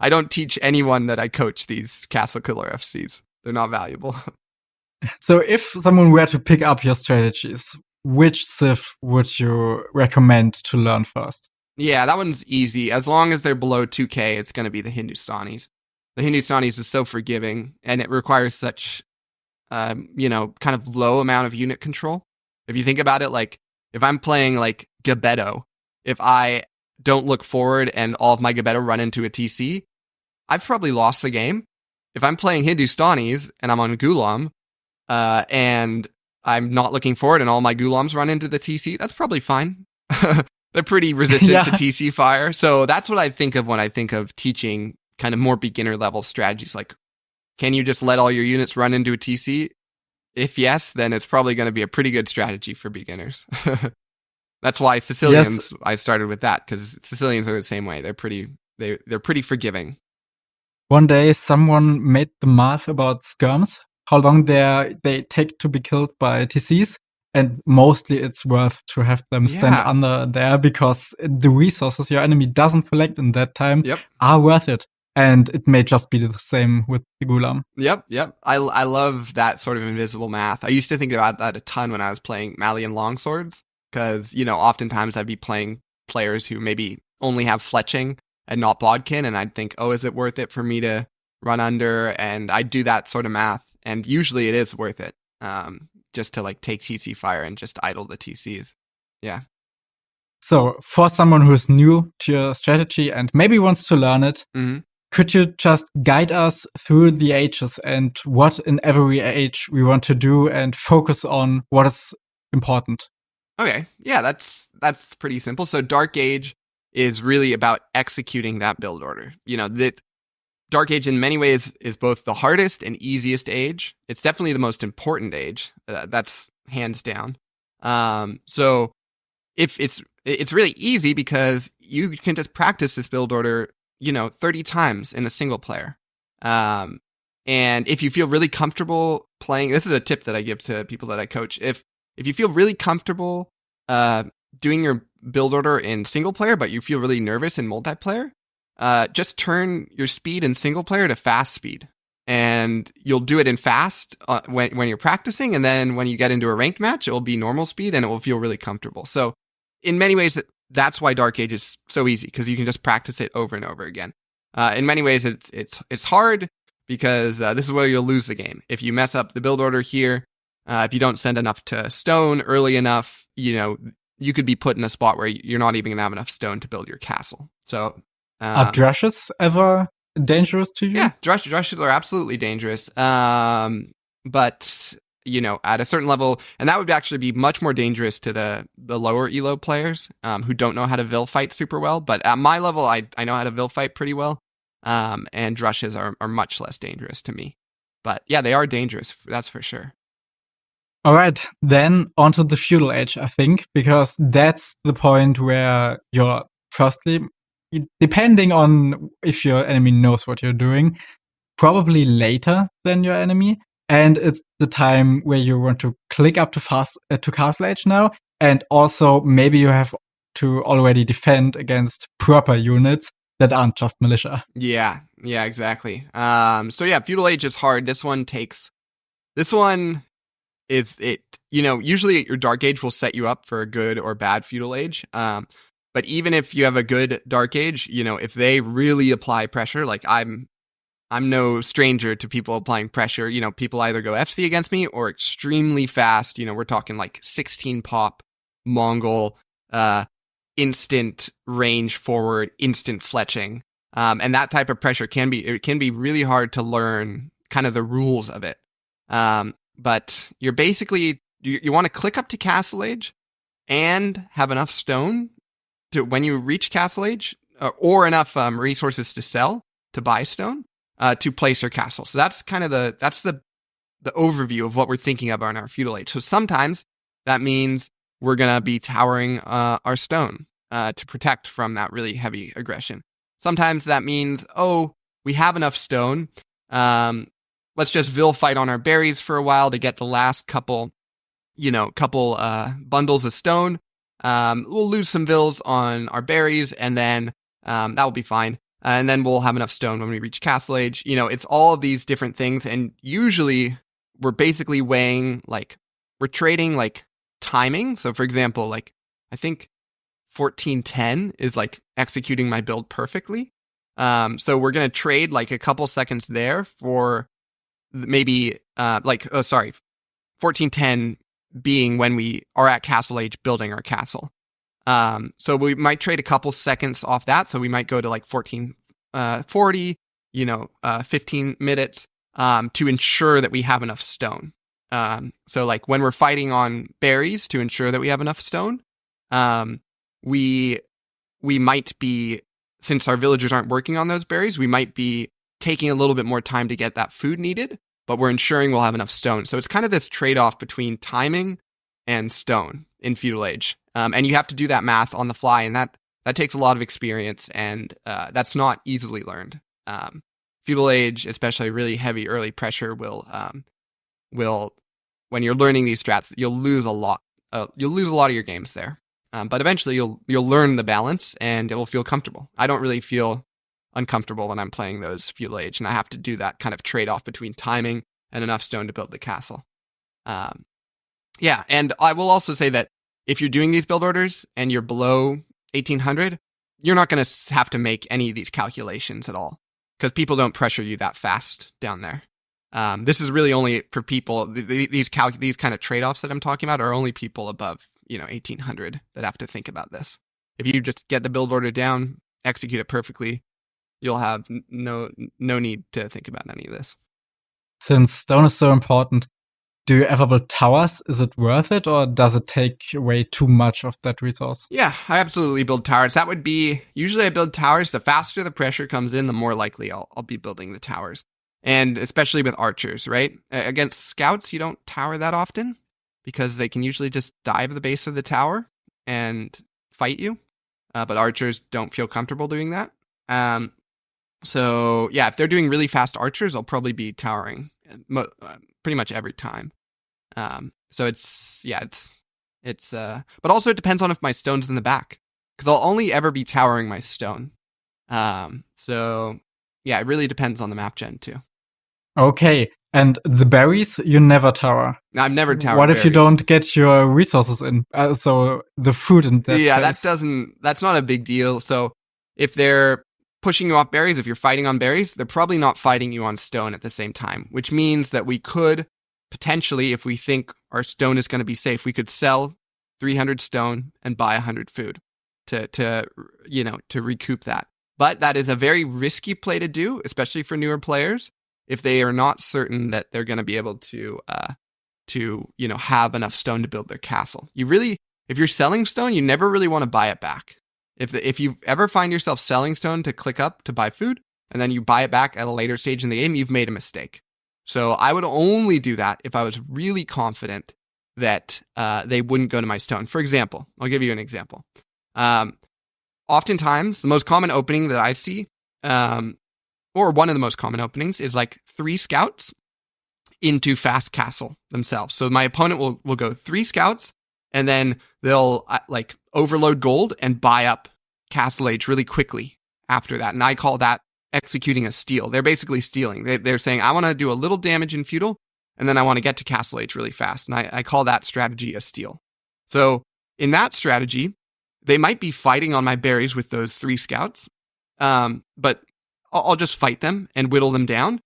I don't teach anyone that I coach these castle killer FCs. They're not valuable. So if someone were to pick up your strategies, which civ would you recommend to learn first? Yeah, that one's easy. As long as they're below 2K, it's going to be the Hindustanis. The Hindustanis is so forgiving, and it requires such, kind of low amount of unit control. If you think about it, like, if I'm playing, like, Gebetto, if I don't look forward and all of my Gebetto run into a TC, I've probably lost the game. If I'm playing Hindustanis and I'm on Ghulam, and I'm not looking forward and all my Ghulams run into the TC, that's probably fine. They're pretty resistant to TC fire. So that's what I think of when I think of teaching kind of more beginner level strategies. Like, can you just let all your units run into a TC? If yes, then it's probably going to be a pretty good strategy for beginners. That's why Sicilians, I started with that, because Sicilians are the same way. They're pretty forgiving. One day someone made the math about skirms, how long they take to be killed by TCs. And mostly it's worth to have them stand under there, because the resources your enemy doesn't collect in that time are worth it. And it may just be the same with the Ghulam. Yep. I love that sort of invisible math. I used to think about that a ton when I was playing Malian longswords, because, oftentimes I'd be playing players who maybe only have fletching and not bodkin, and I'd think, oh, is it worth it for me to run under? And I'd do that sort of math, and usually it is worth it. Just to like take TC fire and just idle the TCs. Yeah. So for someone who's new to your strategy and maybe wants to learn it, could you just guide us through the ages and what in every age we want to do and focus on what is important? Okay. Yeah, that's pretty simple. So Dark Age is really about executing that build order. That Dark Age in many ways is both the hardest and easiest age. It's definitely the most important age. That's hands down. So if it's really easy because you can just practice this build order, 30 times in a single player. And if you feel really comfortable playing, this is a tip that I give to people that I coach. If you feel really comfortable doing your build order in single player, but you feel really nervous in multiplayer, just turn your speed in single player to fast speed. And you'll do it in fast when you're practicing. And then when you get into a ranked match, it will be normal speed and it will feel really comfortable. So in many ways, that's why Dark Age is so easy, because you can just practice it over and over again. In many ways, it's hard because this is where you'll lose the game. If you mess up the build order here, if you don't send enough to stone early enough, you could be put in a spot where you're not even going to have enough stone to build your castle. So are drushes ever dangerous to you? Yeah, drushes are absolutely dangerous. But at a certain level, and that would actually be much more dangerous to the lower elo players who don't know how to vil fight super well. But at my level, I know how to vil fight pretty well. And drushes are much less dangerous to me. But yeah, they are dangerous, that's for sure. All right, then onto the feudal age, I think, because that's the point where you're firstly, depending on if your enemy knows what you're doing, probably later than your enemy. And it's the time where you want to click up to castle age now. And also maybe you have to already defend against proper units that aren't just militia. Yeah, exactly. So yeah, feudal age is hard. This one is it. Usually your dark age will set you up for a good or bad feudal age. But even if you have a good dark age, if they really apply pressure, like I'm no stranger to people applying pressure. People either go FC against me or extremely fast. We're talking like 16 pop, Mongol, instant range forward, instant fletching. And that type of pressure can be really hard to learn kind of the rules of it. But you're basically, you want to click up to castle age and have enough stone to, when you reach castle age, or enough resources to sell, to buy stone, to place your castle. So that's kind of the overview of what we're thinking of on our feudal age. So sometimes that means we're going to be towering our stone to protect from that really heavy aggression. Sometimes that means, we have enough stone. Let's just vil fight on our berries for a while to get the last couple bundles of stone. We'll lose some vils on our berries, and then that will be fine. And then we'll have enough stone when we reach castle age. It's all of these different things. And usually we're basically weighing, we're trading timing. So for example, I think 1410 is executing my build perfectly. So we're going to trade a couple seconds there for maybe 1410 being when we are at castle age building our castle. So we might trade a couple seconds off that. So we might go to 1440, 15 minutes to ensure that we have enough stone. So when we're fighting on berries to ensure that we have enough stone, we might be, since our villagers aren't working on those berries, we might be taking a little bit more time to get that food needed, but we're ensuring we'll have enough stone. So it's kind of this trade-off between timing and stone in feudal age. And you have to do that math on the fly, and that takes a lot of experience, and that's not easily learned. Feudal age, especially really heavy early pressure, will when you're learning these strats, you'll lose a lot. You'll lose a lot of your games there. But eventually you'll learn the balance, and it will feel comfortable. I don't really feel uncomfortable when I'm playing those feudal age, and I have to do that kind of trade-off between timing and enough stone to build the castle. And I will also say that if you're doing these build orders and you're below 1800, you're not going to have to make any of these calculations at all, because people don't pressure you that fast down there. This is really only for people, these kind of trade-offs that I'm talking about are only people above 1800 that have to think about this. If you just get the build order down, execute it perfectly, you'll have no need to think about any of this. Since stone is so important, do you ever build towers? Is it worth it, or does it take away too much of that resource? Yeah, I absolutely build towers. That would be, usually I build towers. The faster the pressure comes in, the more likely I'll be building the towers. And especially with archers, right? Against scouts, you don't tower that often, because they can usually just dive the base of the tower and fight you. But archers don't feel comfortable doing that. So yeah, if they're doing really fast archers, I'll probably be towering pretty much every time. So but also it depends on if my stone's in the back, because I'll only ever be towering my stone. So yeah, it really depends on the map gen too. Okay. And the berries, you never tower. I've never towered. What if berries. you don't get your resources in? So the food in that case. That's not a big deal. So if they're pushing you off berries, if you're fighting on berries, they're probably not fighting you on stone at the same time, which means that we could potentially, if we think our stone is going to be safe, we could sell 300 stone and buy 100 food to recoup that. But that is a very risky play to do, especially for newer players, if they are not certain that they're going to be able to have enough stone to build their castle. If you're selling stone, you never really want to buy it back. If you ever find yourself selling stone to click up to buy food, and then you buy it back at a later stage in the game, you've made a mistake. So I would only do that if I was really confident that they wouldn't go to my stone. For example, I'll give you an example. Oftentimes, the most common opening that I see, or one of the most common openings, is like 3 scouts into fast castle themselves. So my opponent will go 3 scouts, and then they'll overload gold and buy up castle age really quickly after that. And I call that executing a steal. They're basically stealing. They're saying, I want to do a little damage in feudal, and then I want to get to castle age really fast. And I call that strategy a steal. So in that strategy, they might be fighting on my berries with those 3 scouts, but I'll just fight them and whittle them down.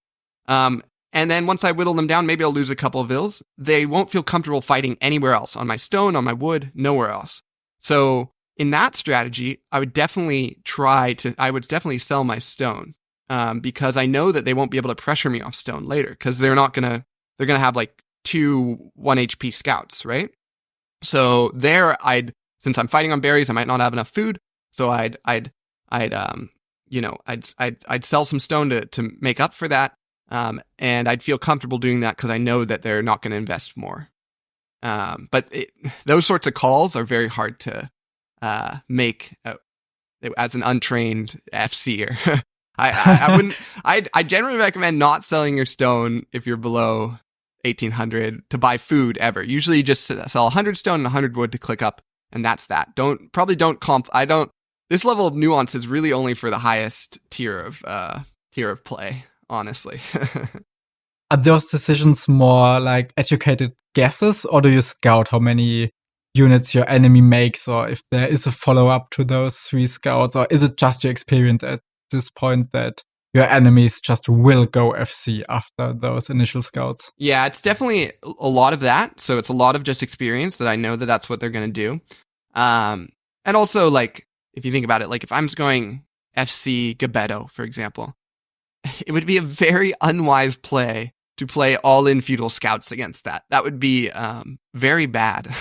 And then once I whittle them down, maybe I'll lose a couple of vills. They won't feel comfortable fighting anywhere else, on my stone, on my wood, nowhere else. So in that strategy, I would definitely sell my stone, because I know that they won't be able to pressure me off stone later, because they're going to have like 2 1 HP scouts, right? So there, since I'm fighting on berries, I might not have enough food. So I'd sell some stone to make up for that. And I'd feel comfortable doing that because I know that they're not going to invest more. But those sorts of calls are very hard to make as an untrained FCer. I wouldn't. I generally recommend not selling your stone if you're below 1800 to buy food ever. Usually, just sell 100 stone and 100 wood to click up, and that's that. This level of nuance is really only for the highest tier of play, honestly. Are those decisions more like educated guesses, or do you scout how many units your enemy makes, or if there is a follow-up to those 3 scouts, or is it just your experience at this point that your enemies just will go FC after those initial scouts? Yeah, it's definitely a lot of that. So it's a lot of just experience that I know that that's what they're going to do. And also, like, if you think about it, like if I'm just going FC Gabetto, for example, it would be a very unwise play to play all-in feudal scouts against that. That would be very bad.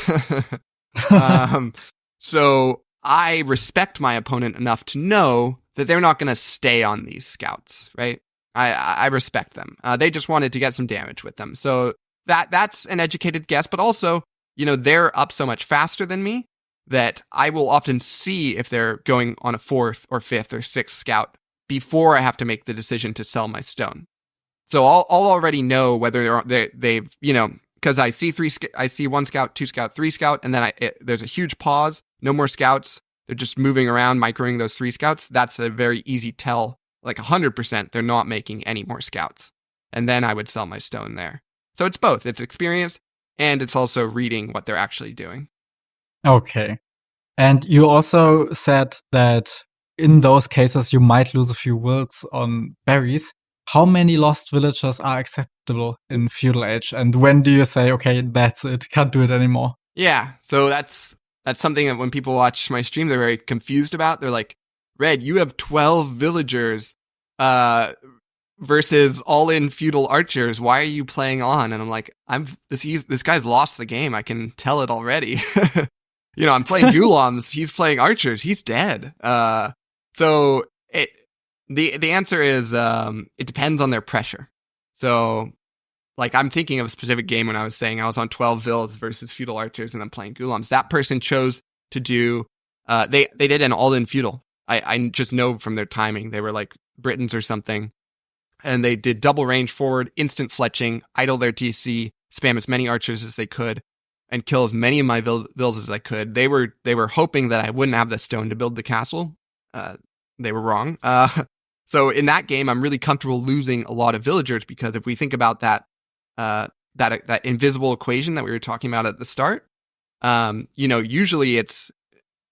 So I respect my opponent enough to know that they're not going to stay on these scouts, right? I respect them. They just wanted to get some damage with them. So that's an educated guess, but also, they're up so much faster than me that I will often see if they're going on a 4th or 5th or 6th scout before I have to make the decision to sell my stone. So I'll already know whether they've because I see 1 scout, 2 scout, 3 scout, and then there's a huge pause, no more scouts. They're just moving around, microing those 3 scouts. That's a very easy tell, like 100%, they're not making any more scouts. And then I would sell my stone there. So it's both. It's experience, and it's also reading what they're actually doing. Okay. And you also said that in those cases, you might lose a few wills on berries. How many lost villagers are acceptable in feudal age? And when do you say, okay, that's it, can't do it anymore? Yeah, so that's something that when people watch my stream, they're very confused about. They're like, Red, you have 12 villagers versus all-in feudal archers. Why are you playing on? And I'm like, this guy's lost the game. I can tell it already. I'm playing Gulams. He's playing archers. He's dead. So the answer is it depends on their pressure. So, like, I'm thinking of a specific game when I was saying I was on 12 vills versus feudal archers and then playing Gulams. That person chose to do they did an all-in feudal. I just know from their timing. They were like Britons or something. And they did double range forward, instant fletching, idle their TC, spam as many archers as they could, and kill as many of my vills as I could. They were hoping that I wouldn't have the stone to build the castle. They were wrong. So in that game, I'm really comfortable losing a lot of villagers, because if we think about that invisible equation that we were talking about at the start, usually it's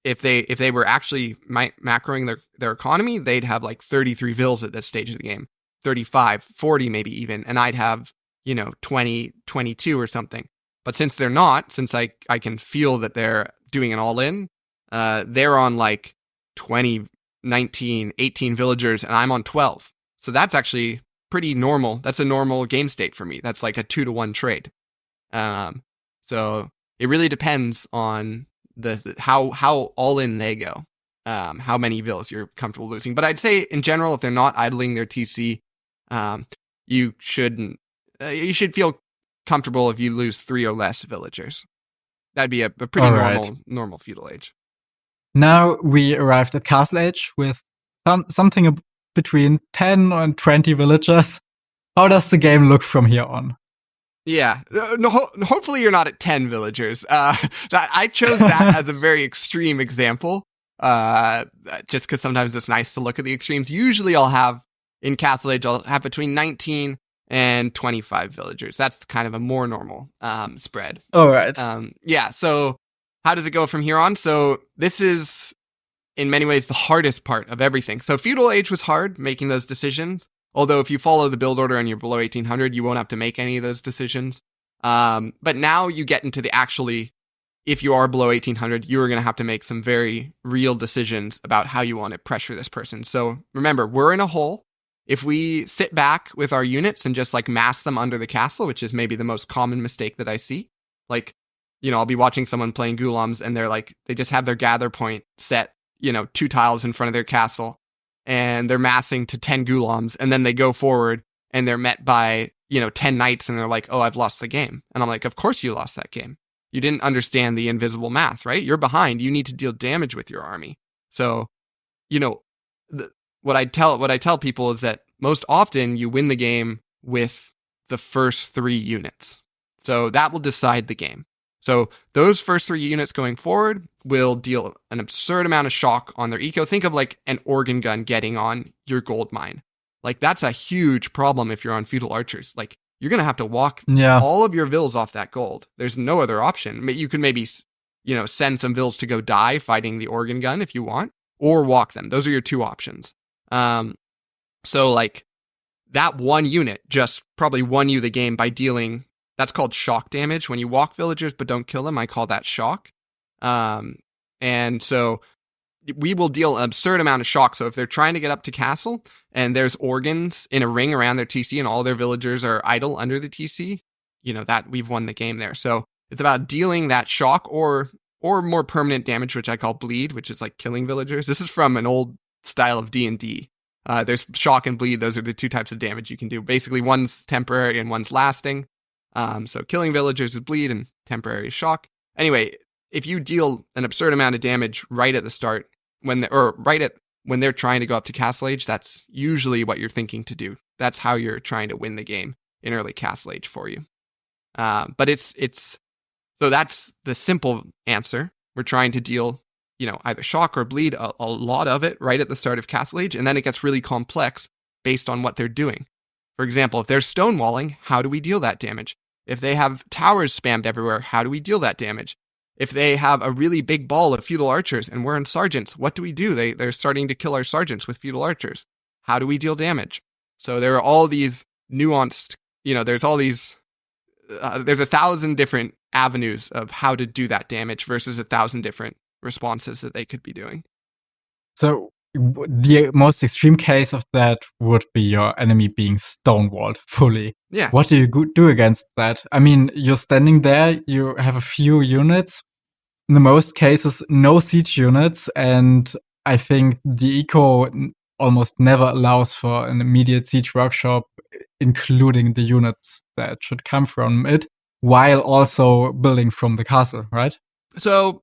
if they were actually macroing their economy, they'd have like 33 vills at this stage of the game, 35, 40 maybe even, and I'd have 20, 22 or something. But since they're not, since I can feel that they're doing an all-in, they're on like 20, 19, 18 villagers, and I'm on 12. So that's actually pretty normal. That's a normal game state for me. That's like a 2-to-1 trade. So it really depends on how all in they go, how many vills you're comfortable losing. But I'd say in general, if they're not idling their TC, you should feel comfortable if you lose 3 or less villagers. That'd be a pretty normal feudal age. Now we arrived at Castle Age with something between 10 and 20 villagers. How does the game look from here on? Yeah, hopefully you're not at 10 villagers. I chose that as a very extreme example, just because sometimes it's nice to look at the extremes. Usually in Castle Age, I'll have between 19 and 25 villagers. That's kind of a more normal spread. All right. Yeah, so how does it go from here on? So this is, in many ways, the hardest part of everything. So Feudal Age was hard, making those decisions. Although if you follow the build order and you're below 1800, you won't have to make any of those decisions. But now you get into if you are below 1800, you are going to have to make some very real decisions about how you want to pressure this person. So remember, we're in a hole. If we sit back with our units and just like mass them under the castle, which is maybe the most common mistake that I see, like, I'll be watching someone playing Ghulams and they just have their gather point set, 2 tiles in front of their castle, and they're massing to 10 Ghulams, and then they go forward and they're met by, 10 knights, and they're like, oh, I've lost the game. And I'm like, of course you lost that game. You didn't understand the invisible math, right? You're behind. You need to deal damage with your army. So, what I tell people is that most often you win the game with the first 3 units. So that will decide the game. So those first 3 units going forward will deal an absurd amount of shock on their eco. Think of like an organ gun getting on your gold mine. Like that's a huge problem if you're on feudal archers. Like you're going to have to walk all of your vills off that gold. There's no other option. You could maybe, send some vills to go die fighting the organ gun if you want, or walk them. Those are your 2 options. So like that 1 unit just probably won you the game by dealing, that's called shock damage. When you walk villagers but don't kill them, I call that shock. And so we will deal an absurd amount of shock. So if they're trying to get up to castle and there's organs in a ring around their TC and all their villagers are idle under the TC, that we've won the game there. So it's about dealing that shock or more permanent damage, which I call bleed, which is like killing villagers. This is from an old style of D&D. There's shock and bleed. Those are the 2 types of damage you can do. Basically, one's temporary and one's lasting. So killing villagers is bleed and temporary is shock. Anyway, if you deal an absurd amount of damage right at the start, when they're trying to go up to Castle Age, that's usually what you're thinking to do. That's how you're trying to win the game in early Castle Age for you. But so that's the simple answer. We're trying to deal, either shock or bleed, a lot of it right at the start of Castle Age, and then it gets really complex based on what they're doing. For example, if they're stonewalling, how do we deal that damage? If they have towers spammed everywhere, how do we deal that damage? If they have a really big ball of feudal archers and we're in sergeants, what do we do? They're starting to kill our sergeants with feudal archers. How do we deal damage? So there are all these nuanced, there's all these, there's 1,000 different avenues of how to do that damage versus 1,000 different responses that they could be doing. So the most extreme case of that would be your enemy being stonewalled fully. Yeah. What do you do against that? I mean, you're standing there, you have a few units. In the most cases, no siege units. And I think the eco almost never allows for an immediate siege workshop, including the units that should come from it, while also building from the castle, right? So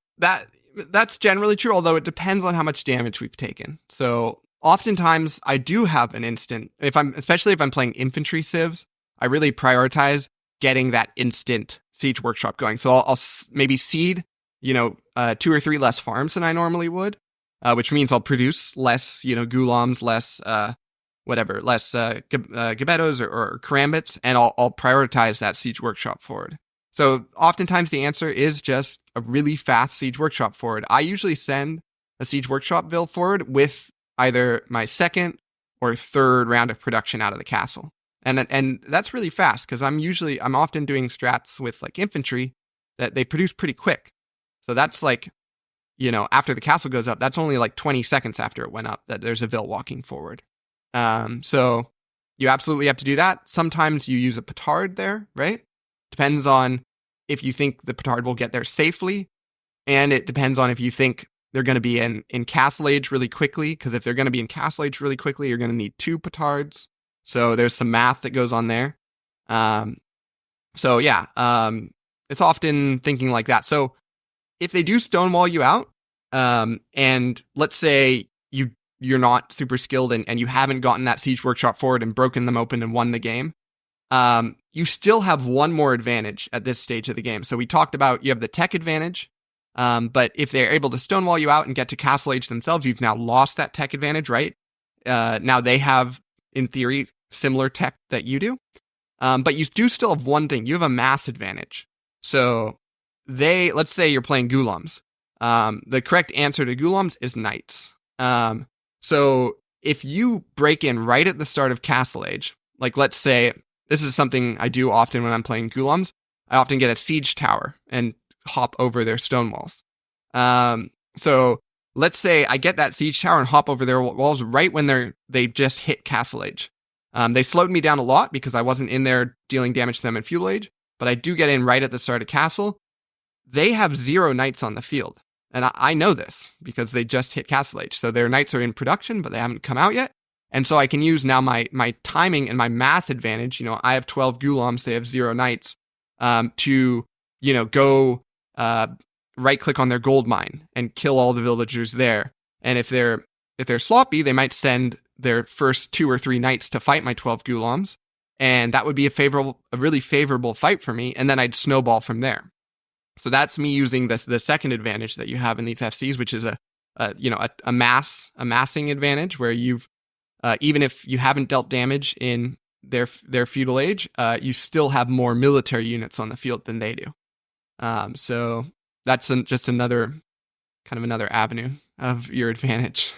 That's generally true, although it depends on how much damage we've taken. So oftentimes I do have an instant, especially if I'm playing infantry civs, I really prioritize getting that instant siege workshop going. So I'll maybe seed, 2 or 3 less farms than I normally would, which means I'll produce less, gulams, less, less gebettos or karambits, and I'll prioritize that siege workshop forward. So oftentimes the answer is just a really fast siege workshop forward. I usually send a siege workshop build forward with either my second or third round of production out of the castle. And that's really fast because I'm often doing strats with like infantry that they produce pretty quick. So that's like, after the castle goes up, that's only like 20 seconds after it went up that there's a Vil walking forward. So you absolutely have to do that. Sometimes you use a petard there, right? Depends on if you think the petard will get there safely. And it depends on if you think they're going to be in castle age really quickly. Because if they're going to be in castle age really quickly, you're going to need 2 petards. So there's some math that goes on there. It's often thinking like that. So if they do stonewall you out, and let's say you're not super skilled and you haven't gotten that siege workshop forward and broken them open and won the game, you still have one more advantage at this stage of the game. So we talked about you have the tech advantage, but if they're able to stonewall you out and get to castle age themselves, you've now lost that tech advantage, right? Now they have, in theory, similar tech that you do, but you do still have one thing. You have a mass advantage. So let's say you're playing gulams. The correct answer to gulams is knights. So if you break in right at the start of castle age, like let's say, this is something I do often when I'm playing gulams, I often get a siege tower and hop over their stone walls. So let's say I get that siege tower and hop over their walls right when they just hit castle age. They slowed me down a lot because I wasn't in there dealing damage to them in feudal age, but I do get in right at the start of castle. They have 0 knights on the field. And I know this because they just hit castle age. So their knights are in production, but they haven't come out yet. And so I can use now my timing and my mass advantage. I have 12 gulams, they have 0 knights, to, go right click on their gold mine and kill all the villagers there. And if they're sloppy, they might send their first 2 or 3 knights to fight my 12 gulams. And that would be a really favorable fight for me. And then I'd snowball from there. So that's me using the second advantage that you have in these FCs, which is a massing advantage where you've, even if you haven't dealt damage in their feudal age, you still have more military units on the field than they do. So that's just another avenue of your advantage.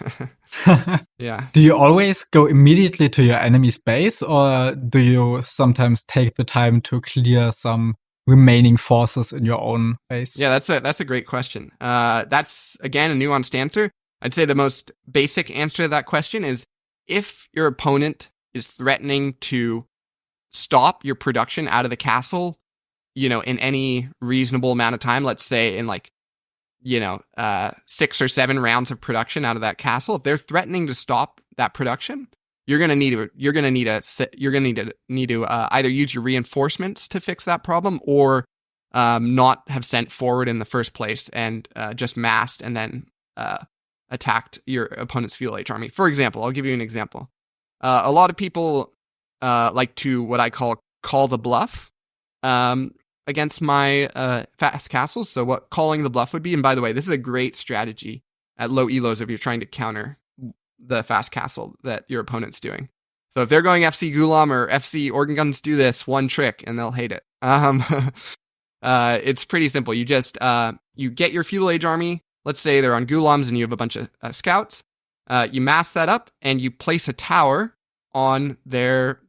Yeah. Do you always go immediately to your enemy's base, or do you sometimes take the time to clear some remaining forces in your own base? Yeah, that's a great question. That's, again, a nuanced answer. I'd say the most basic answer to that question is if your opponent is threatening to stop your production out of the castle, in any reasonable amount of time, let's say in 6 or 7 rounds of production out of that castle, if they're threatening to stop that production, you're gonna need to either use your reinforcements to fix that problem, or not have sent forward in the first place and just massed and then attacked your opponent's feudal age army. For example, I'll give you an example. A lot of people like to what I call the bluff against my fast castles. So what calling the bluff would be, and by the way, this is a great strategy at low elos if you're trying to counter the fast castle that your opponent's doing. So if they're going FC Gulam or FC Organ Guns, do this one trick and they'll hate it. It's pretty simple. You just you get your feudal age army. Let's say they're on Gulams and you have a bunch of scouts. You mass that up and you place a tower on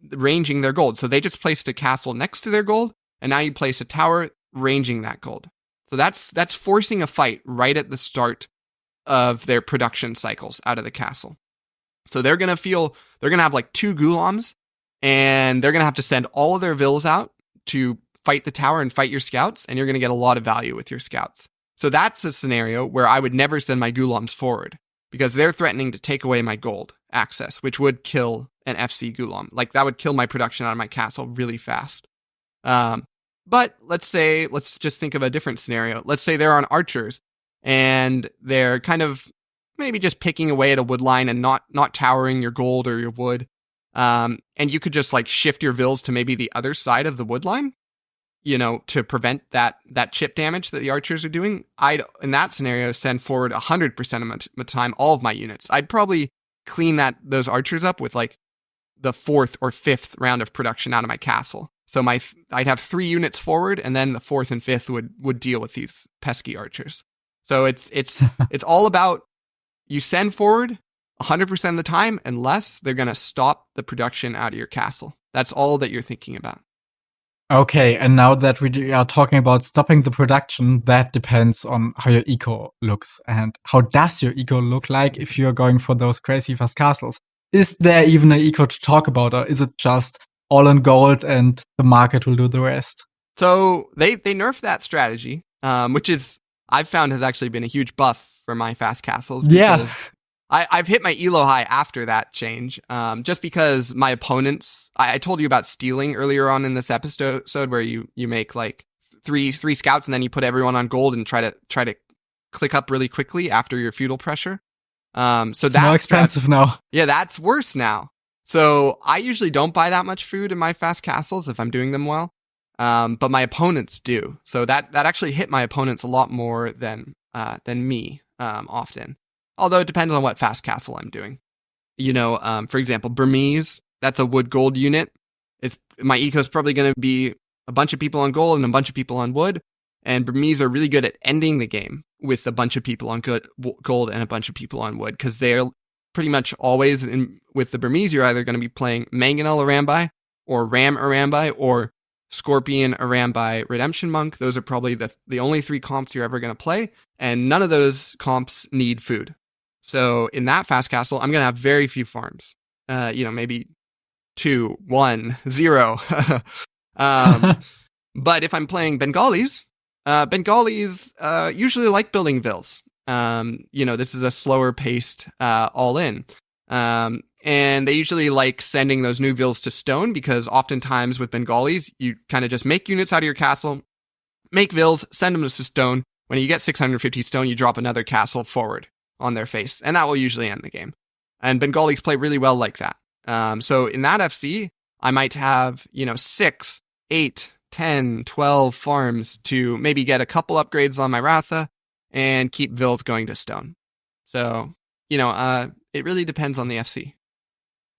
ranging their gold. So they just placed a castle next to their gold, and now you place a tower ranging that gold. So that's forcing a fight right at the start of their production cycles out of the castle. So they're going to have like 2 Gulams, and they're going to have to send all of their Vils out to fight the tower and fight your scouts, and you're going to get a lot of value with your scouts. So that's a scenario where I would never send my Gulams forward because they're threatening to take away my gold access, which would kill an FC Gulam. Like that would kill my production out of my castle really fast. But let's just think of a different scenario. Let's say they're on archers and they're kind of maybe just picking away at a wood line and not towering your gold or your wood. And you could just like shift your vills to maybe the other side of the wood line, to prevent that chip damage that the archers are doing. I'd, in that scenario, send forward 100% of the time, all of my units. I'd probably clean those archers up with like the 4th or 5th round of production out of my castle. So I'd have 3 units forward, and then the 4th and 5th would deal with these pesky archers. So it's all about, you send forward 100% of the time, unless they're going to stop the production out of your castle. That's all that you're thinking about. Okay, and now that we are talking about stopping the production, that depends on how your eco looks. And how does your eco look like if you're going for those crazy fast castles? Is there even an eco to talk about, or is it just all in gold and the market will do the rest? So they nerfed that strategy, which I've found has actually been a huge buff for my fast castles. Because I've hit my elo high after that change, just because my opponents, I told you about stealing earlier on in this episode where you make like three scouts and then you put everyone on gold and try to click up really quickly after your feudal pressure. So it's more expensive now. Yeah, that's worse now. So I usually don't buy that much food in my fast castles if I'm doing them well. But my opponents do. So that actually hit my opponents a lot more than me, often. Although it depends on what fast castle I'm doing. For example, Burmese, that's a wood gold unit. My eco is probably going to be a bunch of people on gold and a bunch of people on wood. And Burmese are really good at ending the game with a bunch of people on gold and a bunch of people on wood, because they're pretty much always with the Burmese, you're either going to be playing Mangonel Arambai or Ram Arambai or Scorpion Arambai Redemption Monk. Those are probably the only 3 comps you're ever going to play, and none of those comps need food. So in that fast castle, I'm going to have very few farms. Maybe 2, 1, 0. But if I'm playing Bengalis usually like building vills. This is a slower paced all in. And they usually like sending those new vills to stone, because oftentimes with Bengalis, you kind of just make units out of your castle, make vills, send them to stone. When you get 650 stone, you drop another castle forward on their face, and that will usually end the game. And Bengalis play really well like that. So in that FC, I might have, 6, 8, 10, 12 farms to maybe get a couple upgrades on my Ratha and keep vills going to stone. So, it really depends on the FC.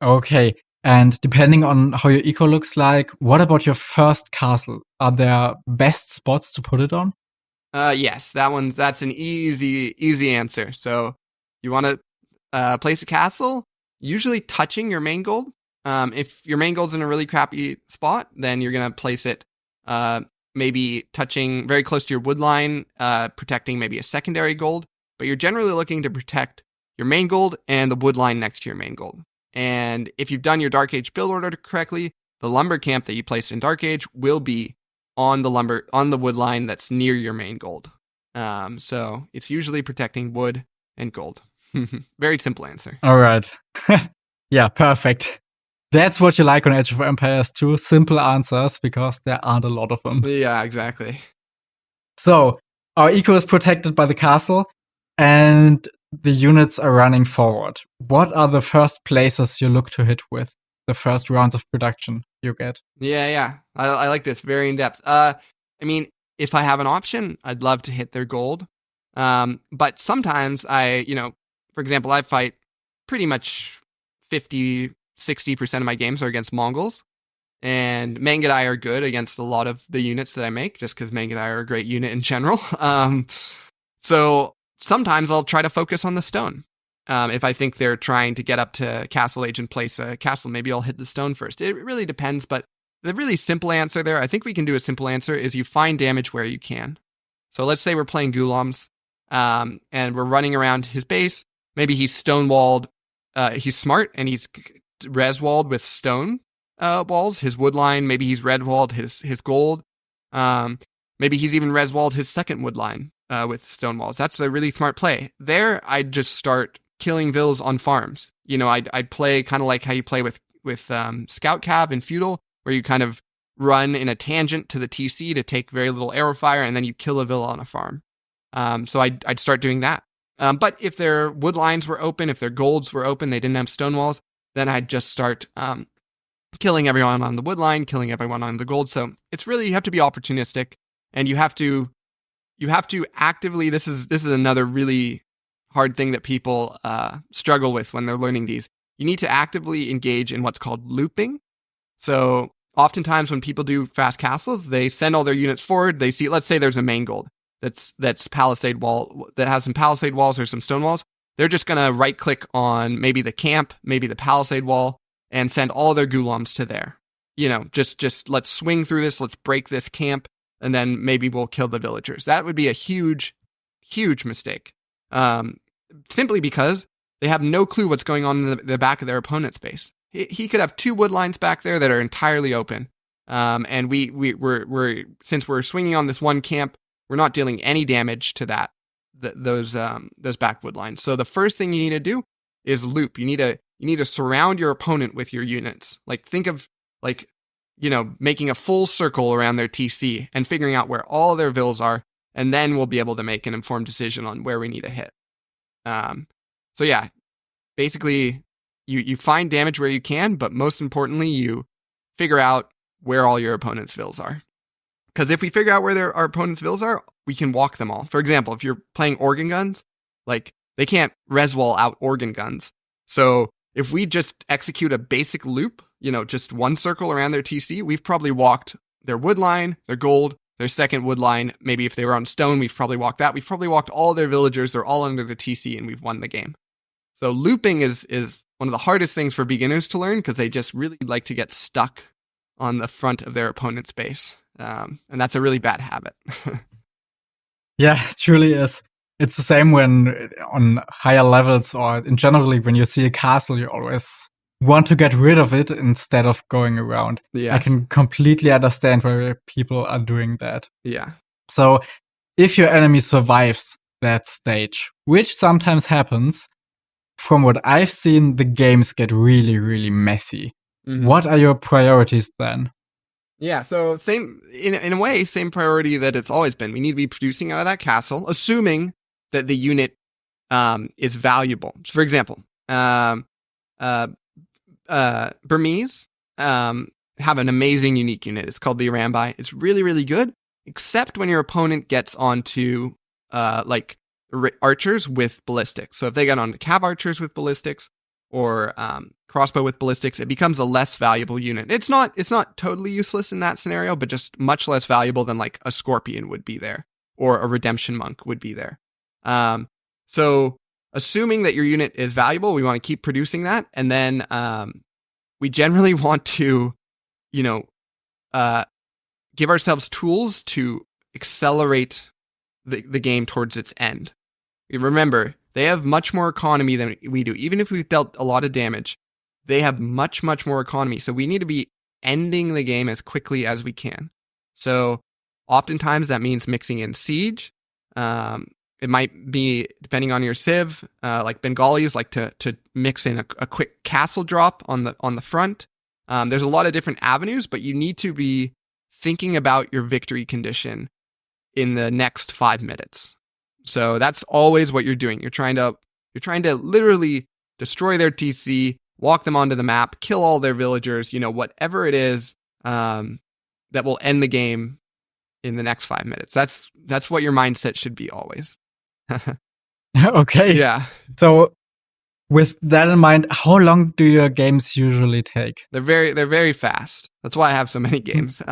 Okay. And depending on how your eco looks like, what about your first castle? Are there best spots to put it on? Yes, that's an easy answer. So you want to place a castle, usually touching your main gold. If your main gold's in a really crappy spot, then you're going to place it maybe touching very close to your wood line, protecting maybe a secondary gold. But you're generally looking to protect your main gold and the wood line next to your main gold. And if you've done your Dark Age build order correctly, the lumber camp that you placed in Dark Age will be on the wood line that's near your main gold. So it's usually protecting wood and gold. Very simple answer. All right. Yeah, perfect. That's what you like on Age of Empires too. Simple answers, because there aren't a lot of them. Yeah, exactly. So our eco is protected by the castle, and the units are running forward. What are the first places you look to hit with the first rounds of production you get? Yeah. I like this. Very in depth. If I have an option, I'd love to hit their gold. But sometimes for example, I fight pretty much 50-60% of my games are against Mongols. And Mangadai are good against a lot of the units that I make, just because Mangadai are a great unit in general. So sometimes I'll try to focus on the stone. If I think they're trying to get up to Castle Age and place a castle, maybe I'll hit the stone first. It really depends, but the really simple answer there, I think we can do a simple answer, is you find damage where you can. So let's say we're playing Gulams, and we're running around his base. Maybe he's stone-walled. He's smart, and he's res-walled with stone walls, his wood line. Maybe he's red-walled his gold. Maybe he's even res-walled his second wood line with stone walls. That's a really smart play. There, I'd just start killing vills on farms. I'd play kind of like how you play with Scout Cav in Feudal, where you kind of run in a tangent to the TC to take very little arrow fire, and then you kill a villa on a farm. So I'd start doing that. But if their wood lines were open, if their golds were open, they didn't have stone walls, then I'd just start killing everyone on the wood line, killing everyone on the gold. So it's really, you have to be opportunistic, and you have to actively, this is another really hard thing that people struggle with when they're learning these. You need to actively engage in what's called looping. So oftentimes when people do fast castles, they send all their units forward. They see, let's say there's a main gold that's palisade wall, that has some palisade walls or some stone walls. They're just going to right click on maybe the camp, maybe the palisade wall, and send all their gulams to there. Just let's swing through this, let's break this camp, and then maybe we'll kill the villagers. That would be a huge, huge mistake. Simply because they have no clue what's going on in the back of their opponent's base. He could have 2 wood lines back there that are entirely open. And we're since we're swinging on this one camp, we're not dealing any damage to those back wood lines. So the first thing you need to do is loop. You need to surround your opponent with your units. Like, think of making a full circle around their TC and figuring out where all their vills are, and then we'll be able to make an informed decision on where we need to hit. So yeah, basically you find damage where you can, but most importantly, you figure out where all your opponent's vills are. Because if we figure out where our opponent's vills are, we can walk them all. For example, if you're playing organ guns, like, they can't res wall out organ guns. So if we just execute a basic loop, just one circle around their TC, we've probably walked their wood line, their gold, their second wood line. Maybe if they were on stone, we've probably walked that. We've probably walked all their villagers. They're all under the TC, and we've won the game. So looping is one of the hardest things for beginners to learn, because they just really like to get stuck on the front of their opponent's base. And that's a really bad habit. Yeah, it truly is. It's the same when on higher levels, or in generally when you see a castle, you always want to get rid of it instead of going around. Yes. I can completely understand why people are doing that. Yeah. So if your enemy survives that stage, which sometimes happens, from what I've seen, the games get really, really messy. Mm-hmm. What are your priorities then? Yeah, so in a way, same priority that it's always been. We need to be producing out of that castle, assuming that the unit is valuable. So for example, Burmese have an amazing unique unit. It's called the Arambai. It's really, really good, except when your opponent gets onto archers with ballistics. So if they get onto cav archers with ballistics, or crossbow with ballistics, it becomes a less valuable unit. It's not totally useless in that scenario, but just much less valuable than like a scorpion would be there, or a redemption monk would be there. So assuming that your unit is valuable, we want to keep producing that, and then we generally want to, give ourselves tools to accelerate the game towards its end. Remember, they have much more economy than we do. Even if we've dealt a lot of damage, they have much, much more economy. So we need to be ending the game as quickly as we can. So oftentimes that means mixing in siege. It might be, depending on your civ, like Bengalis like to mix in a quick castle drop on the front. There's a lot of different avenues, but you need to be thinking about your victory condition in the next 5 minutes. So that's always what you're doing. You're trying to literally destroy their TC, walk them onto the map, kill all their villagers, whatever it is that will end the game in the next 5 minutes. That's what your mindset should be always. Okay. Yeah. So with that in mind, how long do your games usually take? They're very fast. That's why I have so many games.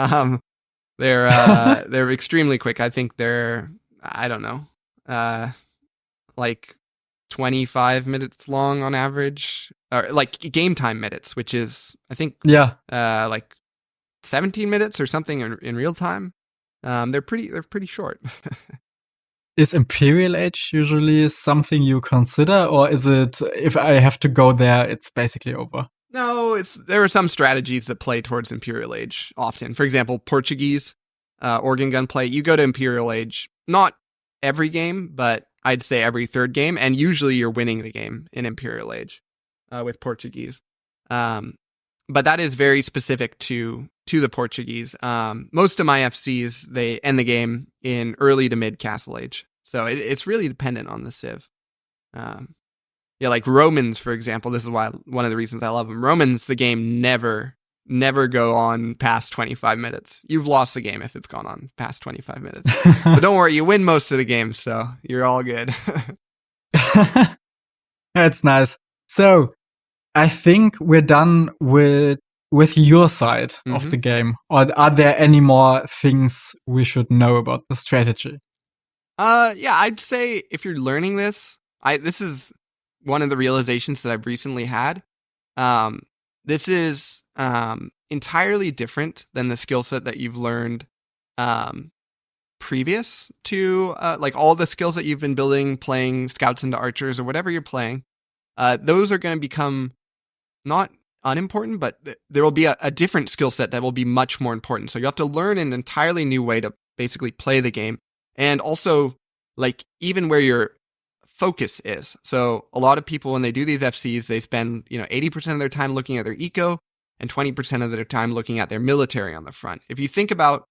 They're extremely quick. I think they're, I don't know, like 25 minutes long on average, or like game time minutes, which is, I think, like 17 minutes or something in real time. They're pretty short. Is Imperial Age usually something you consider, or is it, if I have to go there, it's basically over? No, there are some strategies that play towards Imperial Age often. For example, Portuguese organ gun play. You go to Imperial Age, not every game, but I'd say every third game, and usually you're winning the game in Imperial Age with Portuguese. But that is very specific to the Portuguese. Most of my FCs, they end the game in early to mid Castle Age. So it's really dependent on the civ. Yeah, like Romans, for example. This is why one of the reasons I love them. Romans, the game never go on past 25 minutes. You've lost the game if it's gone on past 25 minutes. But don't worry, you win most of the game, so you're all good. That's nice. So I think we're done with your side of the game. Or are there any more things we should know about the strategy? Yeah, I'd say if you're learning this, this is one of the realizations that I've recently had. This is entirely different than the skill set that you've learned previous to like all the skills that you've been building, playing scouts into archers or whatever you're playing. Those are going to become not unimportant, but there will be a different skill set that will be much more important. So you have to learn an entirely new way to basically play the game. And also, like, even where your focus is. So a lot of people, when they do these FCs, they spend 80% of their time looking at their eco and 20% of their time looking at their military on the front. If you think about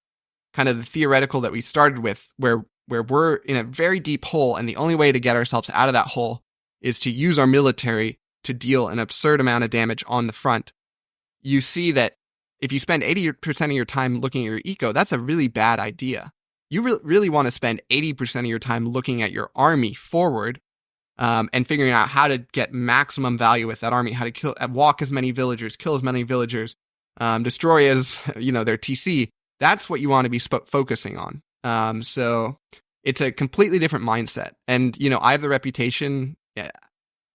kind of the theoretical that we started with, where we're in a very deep hole, and the only way to get ourselves out of that hole is to use our military to deal an absurd amount of damage on the front, you see that if you spend 80% of your time looking at your eco, that's a really bad idea. You really want to spend 80% of your time looking at your army forward and figuring out how to get maximum value with that army, how to walk as many villagers, kill as many villagers, destroy as their TC. That's what you want to be focusing on. So it's a completely different mindset. And, I have the reputation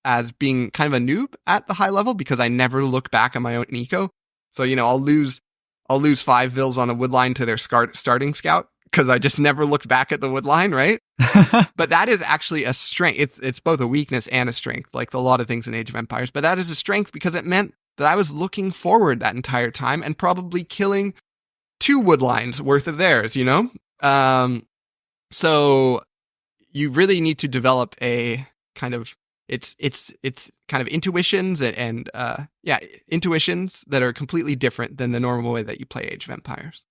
as being kind of a noob at the high level because I never look back at my own eco. So, I'll lose 5 vills on a wood line to their starting scout because I just never looked back at the wood line, right? But that is actually a strength. It's both a weakness and a strength, like a lot of things in Age of Empires. But that is a strength because it meant that I was looking forward that entire time and probably killing 2 wood lines worth of theirs, So you really need to develop a kind of it's kind of intuitions and intuitions that are completely different than the normal way that you play Age of Empires.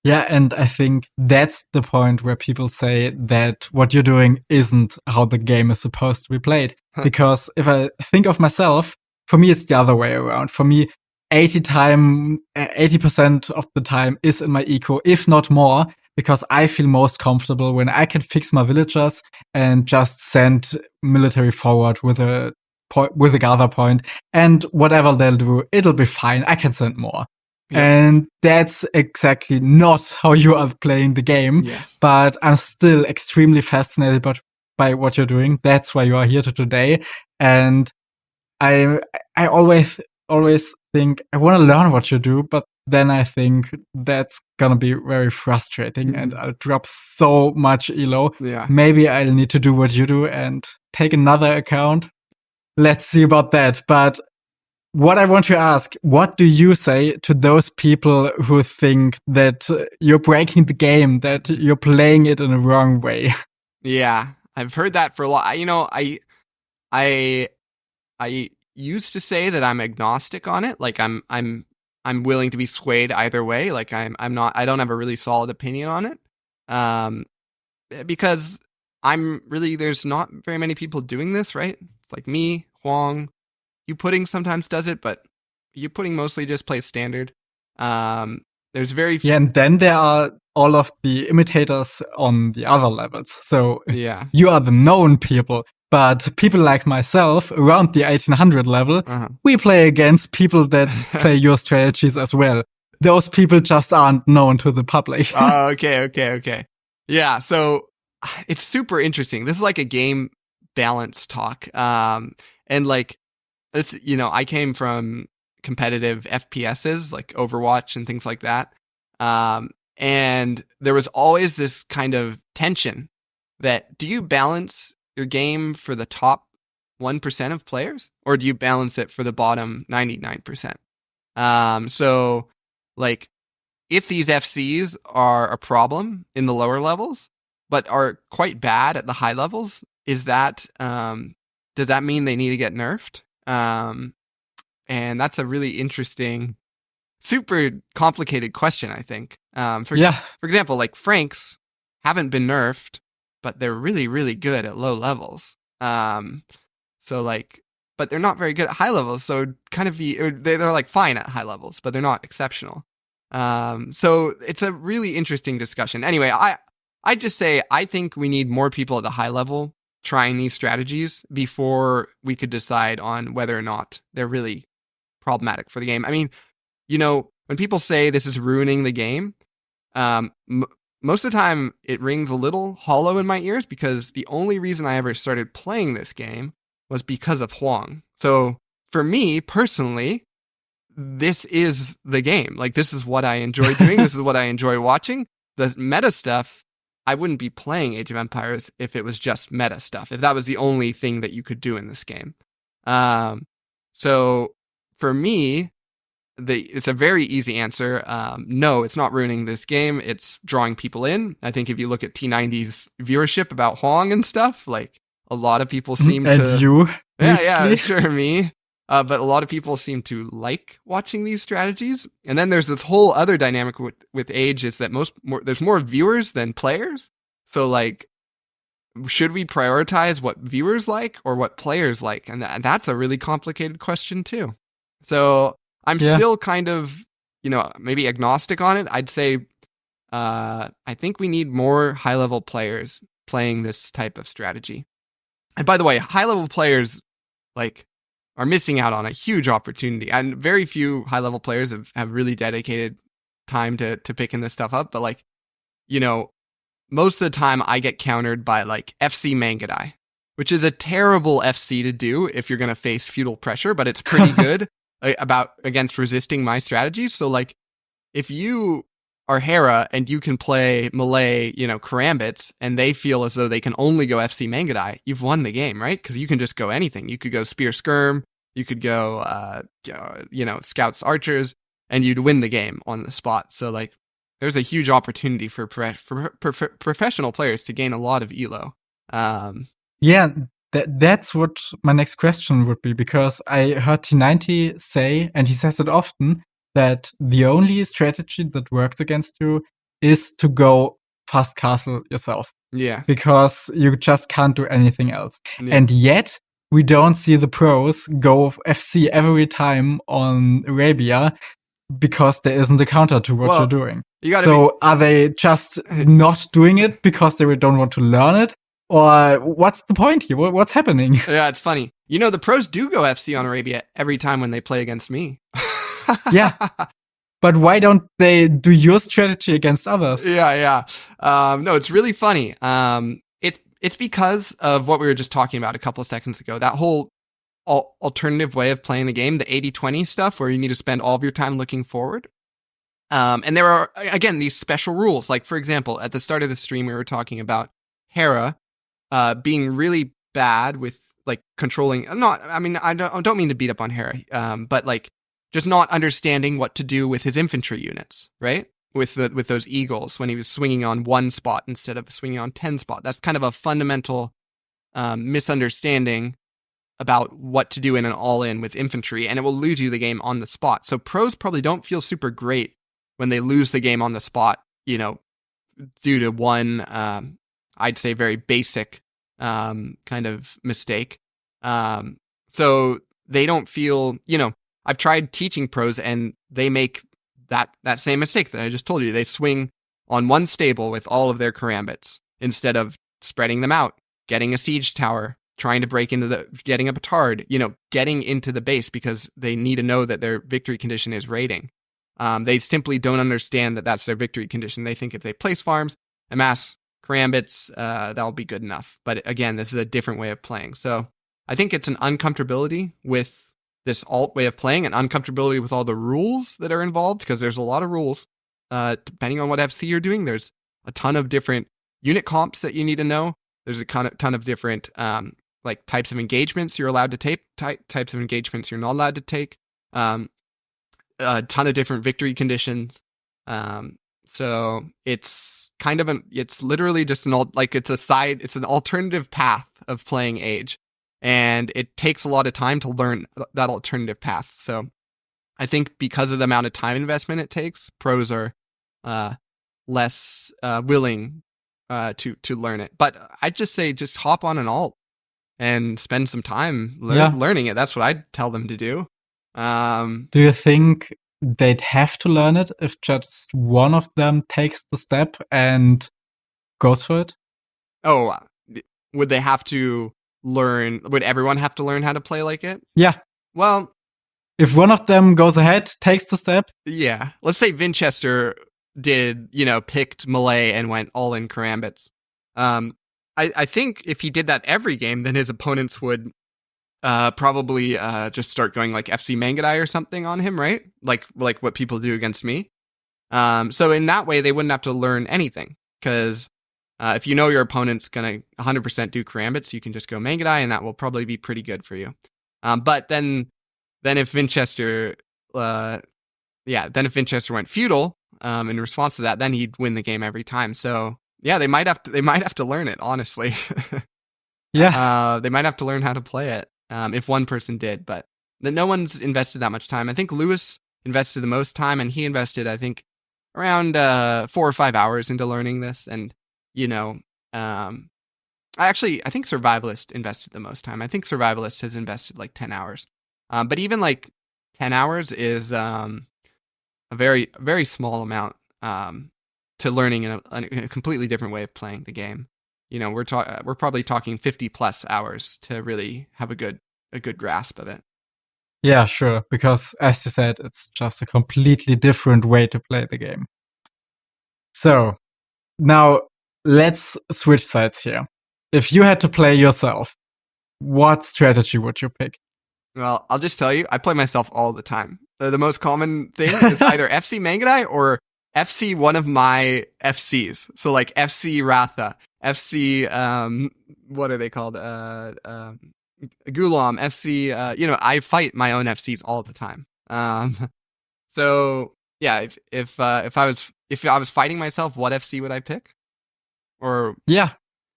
Yeah, and I think that's the point where people say that what you're doing isn't how the game is supposed to be played. Because if I think of myself, for me, it's the other way around. For me, 80% of the time is in my eco, if not more, because I feel most comfortable when I can fix my villagers and just send military forward with a gather point, and whatever they'll do, it'll be fine. I can send more. Yep. And that's exactly not how you are playing the game. Yes. But I'm still extremely fascinated by what you're doing. That's why you are here today. And I always think I want to learn what you do, but then I think that's gonna be very frustrating and I'll drop so much elo. Yeah. Maybe I'll need to do what you do and take another account. Let's see about that. But what I want to ask, what do you say to those people who think that you're breaking the game, that you're playing it in a wrong way? Yeah, I've heard that for a lot. I used to say that I'm agnostic on it. Like I'm willing to be swayed either way. Like I don't have a really solid opinion on it. Because there's not very many people doing this, right? It's like me, Huang, You-Pudding sometimes does it, but You-Pudding mostly just plays standard. There's very few. Yeah, and then there are all of the imitators on the other levels. So yeah, you are the known people. But people like myself, around the 1800 level, we play against people that play your strategies as well. Those people just aren't known to the public. Oh, okay. Yeah, so it's super interesting. This is like a game balance talk. And like, it's, I came from competitive FPSs, like Overwatch and things like that. And there was always this kind of tension that, do you balance your game for the top 1% of players, or do you balance it for the bottom 99%? So like, if these FCs are a problem in the lower levels, but are quite bad at the high levels, does that mean they need to get nerfed? And that's a really interesting, super complicated question, I think. For example, like Franks haven't been nerfed, but they're really, really good at low levels. So like, but they're not very good at high levels. So kind of they're like fine at high levels, but they're not exceptional. So it's a really interesting discussion. Anyway, I just say I think we need more people at the high level trying these strategies before we could decide on whether or not they're really problematic for the game. I mean, when people say this is ruining the game, most of the time it rings a little hollow in my ears because the only reason I ever started playing this game was because of Huang. So for me personally, this is the game. Like, this is what I enjoy doing. This is what I enjoy watching. The meta stuff, I wouldn't be playing Age of Empires if it was just meta stuff, if that was the only thing that you could do in this game. So for me, it's a very easy answer. No, it's not ruining this game. It's drawing people in. I think if you look at T90's viewership about Huang and stuff, like a lot of people seem and to... you, yeah, sure, me. But a lot of people seem to like watching these strategies. And then there's this whole other dynamic with Age is that there's more viewers than players. So like, should we prioritize what viewers like or what players like? And that's a really complicated question too. So I'm still kind of, maybe agnostic on it. I'd say, I think we need more high level players playing this type of strategy. And by the way, high level players like are missing out on a huge opportunity, and very few high level players have really dedicated time to picking this stuff up. But like, most of the time I get countered by like FC Mangadai, which is a terrible FC to do if you're going to face feudal pressure, but it's pretty good against resisting my strategy. So like, if you are Hera and you can play Malay, Karambits, and they feel as though they can only go FC Mangadai, you've won the game, right? Because you can just go anything. You could go Spear Skirm, you could go, Scouts Archers, and you'd win the game on the spot. So like, there's a huge opportunity for professional players to gain a lot of elo. That's what my next question would be, because I heard T90 say, and he says it often, that the only strategy that works against you is to go fast castle yourself. Yeah. Because you just can't do anything else. Yeah. And yet, we don't see the pros go FC every time on Arabia because there isn't a counter to what you're doing. Are they just not doing it because they don't want to learn it? Or what's the point here? What's happening? Yeah, it's funny. The pros do go FC on Arabia every time when they play against me. Yeah. But why don't they do your strategy against others? Yeah. No, it's really funny. It's because of what we were just talking about a couple of seconds ago. That whole alternative way of playing the game, the 80-20 stuff, where you need to spend all of your time looking forward. And there are, again, these special rules. Like, for example, at the start of the stream, we were talking about Hera being really bad with like controlling. I don't mean to beat up on Hera, but like, just not understanding what to do with his infantry units, right? With those eagles when he was swinging on one spot instead of swinging on 10 spot. That's kind of a fundamental misunderstanding about what to do in an all-in with infantry, and it will lose you the game on the spot. So pros probably don't feel super great when they lose the game on the spot, due to one, I'd say very basic kind of mistake. So they don't feel, I've tried teaching pros and they make that same mistake that I just told you. They swing on one stable with all of their karambits instead of spreading them out, getting a siege tower, trying to break into getting a petard, getting into the base because they need to know that their victory condition is raiding. They simply don't understand that that's their victory condition. They think if they place farms, amass karambits, that'll be good enough. But again, this is a different way of playing. So I think it's an uncomfortability with this alt way of playing, and uncomfortability with all the rules that are involved, because there's a lot of rules. Depending on what FC you're doing, there's a ton of different unit comps that you need to know. There's a ton of different like types of engagements you're allowed to take, types of engagements you're not allowed to take. A ton of different victory conditions. So it's kind of it's literally just it's an alternative path of playing Age. And it takes a lot of time to learn that alternative path. So I think because of the amount of time investment it takes, pros are less willing to learn it. But I'd just say just hop on an alt and spend some time learning it. That's what I'd tell them to do. Do you think they'd have to learn it if just one of them takes the step and goes for it? Oh, would they have to learn? Would everyone have to learn how to play like it? Yeah. Well, if one of them goes ahead, takes the step. Yeah. Let's say Winchester did, picked Malay and went all in karambits. I think if he did that every game, then his opponents would probably just start going like FC Mangadai or something on him, right? Like what people do against me. So in that way, they wouldn't have to learn anything, because if you know your opponent's going to 100% do karambits, you can just go Mangadai, and that will probably be pretty good for you. But then if Winchester, went feudal in response to that, then he'd win the game every time. So yeah, they might have to learn it, honestly. Yeah, they might have to learn how to play it if one person did, but no one's invested that much time. I think Lewis invested the most time, and he invested, I think, around 4 or 5 hours into learning this. And I think Survivalist invested the most time. I think Survivalist has invested like 10 hours. But even like 10 hours is a very, very small amount to learning in a completely different way of playing the game. We're probably talking 50 plus hours to really have a good grasp of it. Yeah, sure. Because as you said, it's just a completely different way to play the game. So now let's switch sides here. If you had to play yourself, what strategy would you pick? Well, I'll just tell you, I play myself all the time. The most common thing is either FC Mangadai or FC one of my FCs. So like FC Ratha, FC, what are they called? Gulam, FC, I fight my own FCs all the time. So yeah, if I was fighting myself, what FC would I pick? Or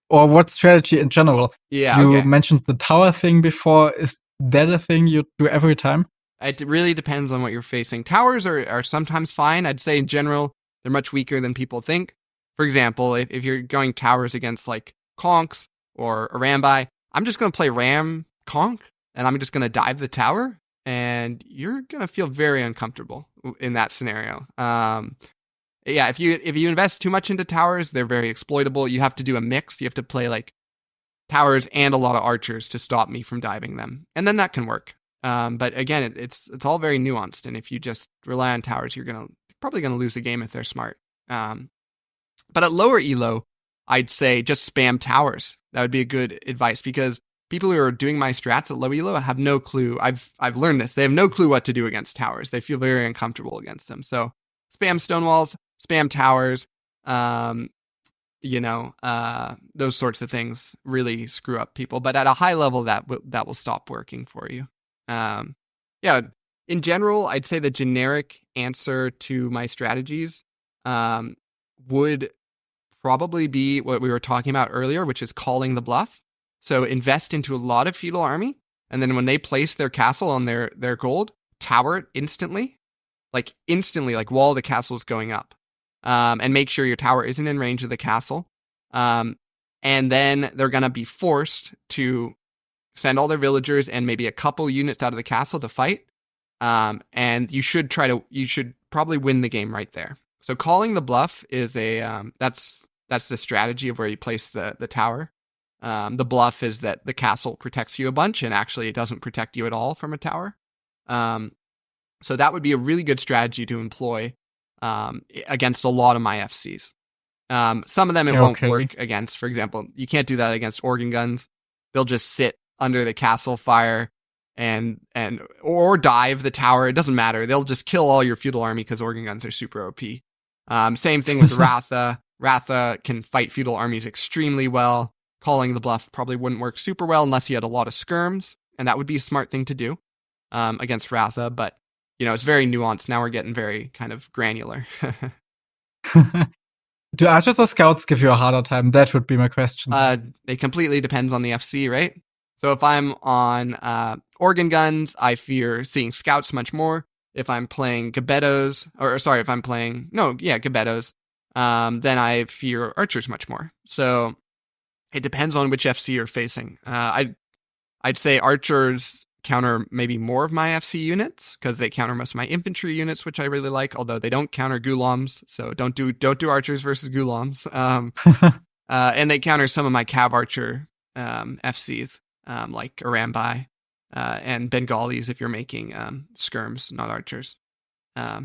what strategy in general? Yeah, you mentioned the tower thing before. Is that a thing you do every time? It really depends on what you're facing. Towers are sometimes fine. I'd say in general, they're much weaker than people think. For example, if you're going towers against like Conks or Arambai, I'm just going to play Ram Conk, and I'm just going to dive the tower, and you're going to feel very uncomfortable in that scenario. If you invest too much into towers, they're very exploitable. You have to do a mix. You have to play like towers and a lot of archers to stop me from diving them, and then that can work. But again, it's all very nuanced, and if you just rely on towers, you're probably gonna lose the game if they're smart. But at lower elo, I'd say just spam towers. That would be a good advice, because people who are doing my strats at low elo have no clue. I've learned this. They have no clue what to do against towers. They feel very uncomfortable against them. So spam stone walls, spam towers. Those sorts of things really screw up people. But at a high level, that will stop working for you. In general, I'd say the generic answer to my strategies would probably be what we were talking about earlier, which is calling the bluff. So invest into a lot of feudal army, and then when they place their castle on their gold, tower it instantly, like while the castle is going up. And make sure your tower isn't in range of the castle. And then they're going to be forced to send all their villagers and maybe a couple units out of the castle to fight. And you should probably win the game right there. So calling the bluff is that's the strategy of where you place the tower. The bluff is that the castle protects you a bunch, and actually it doesn't protect you at all from a tower. So that would be a really good strategy to employ against a lot of my FCs. Some of them it won't work against. For example, you can't do that against organ guns. They'll just sit under the castle fire or dive the tower. It doesn't matter. They'll just kill all your feudal army because organ guns are super OP. Same thing with Ratha. Ratha can fight feudal armies extremely well. Calling the bluff probably wouldn't work super well unless you had a lot of skirms, and that would be a smart thing to do against Ratha. But it's very nuanced. Now we're getting very kind of granular. Do archers or scouts give you a harder time? That would be my question. It completely depends on the FC, right? So if I'm on organ guns, I fear seeing scouts much more. If I'm playing Gebettos, Gebettos, then I fear archers much more. So it depends on which FC you're facing. I'd say archers counter maybe more of my FC units because they counter most of my infantry units, which I really like. Although they don't counter ghulams, so don't do archers versus ghulams. And they counter some of my cav archer FCs, like Arambai and Bengalis if you're making skirms, not archers.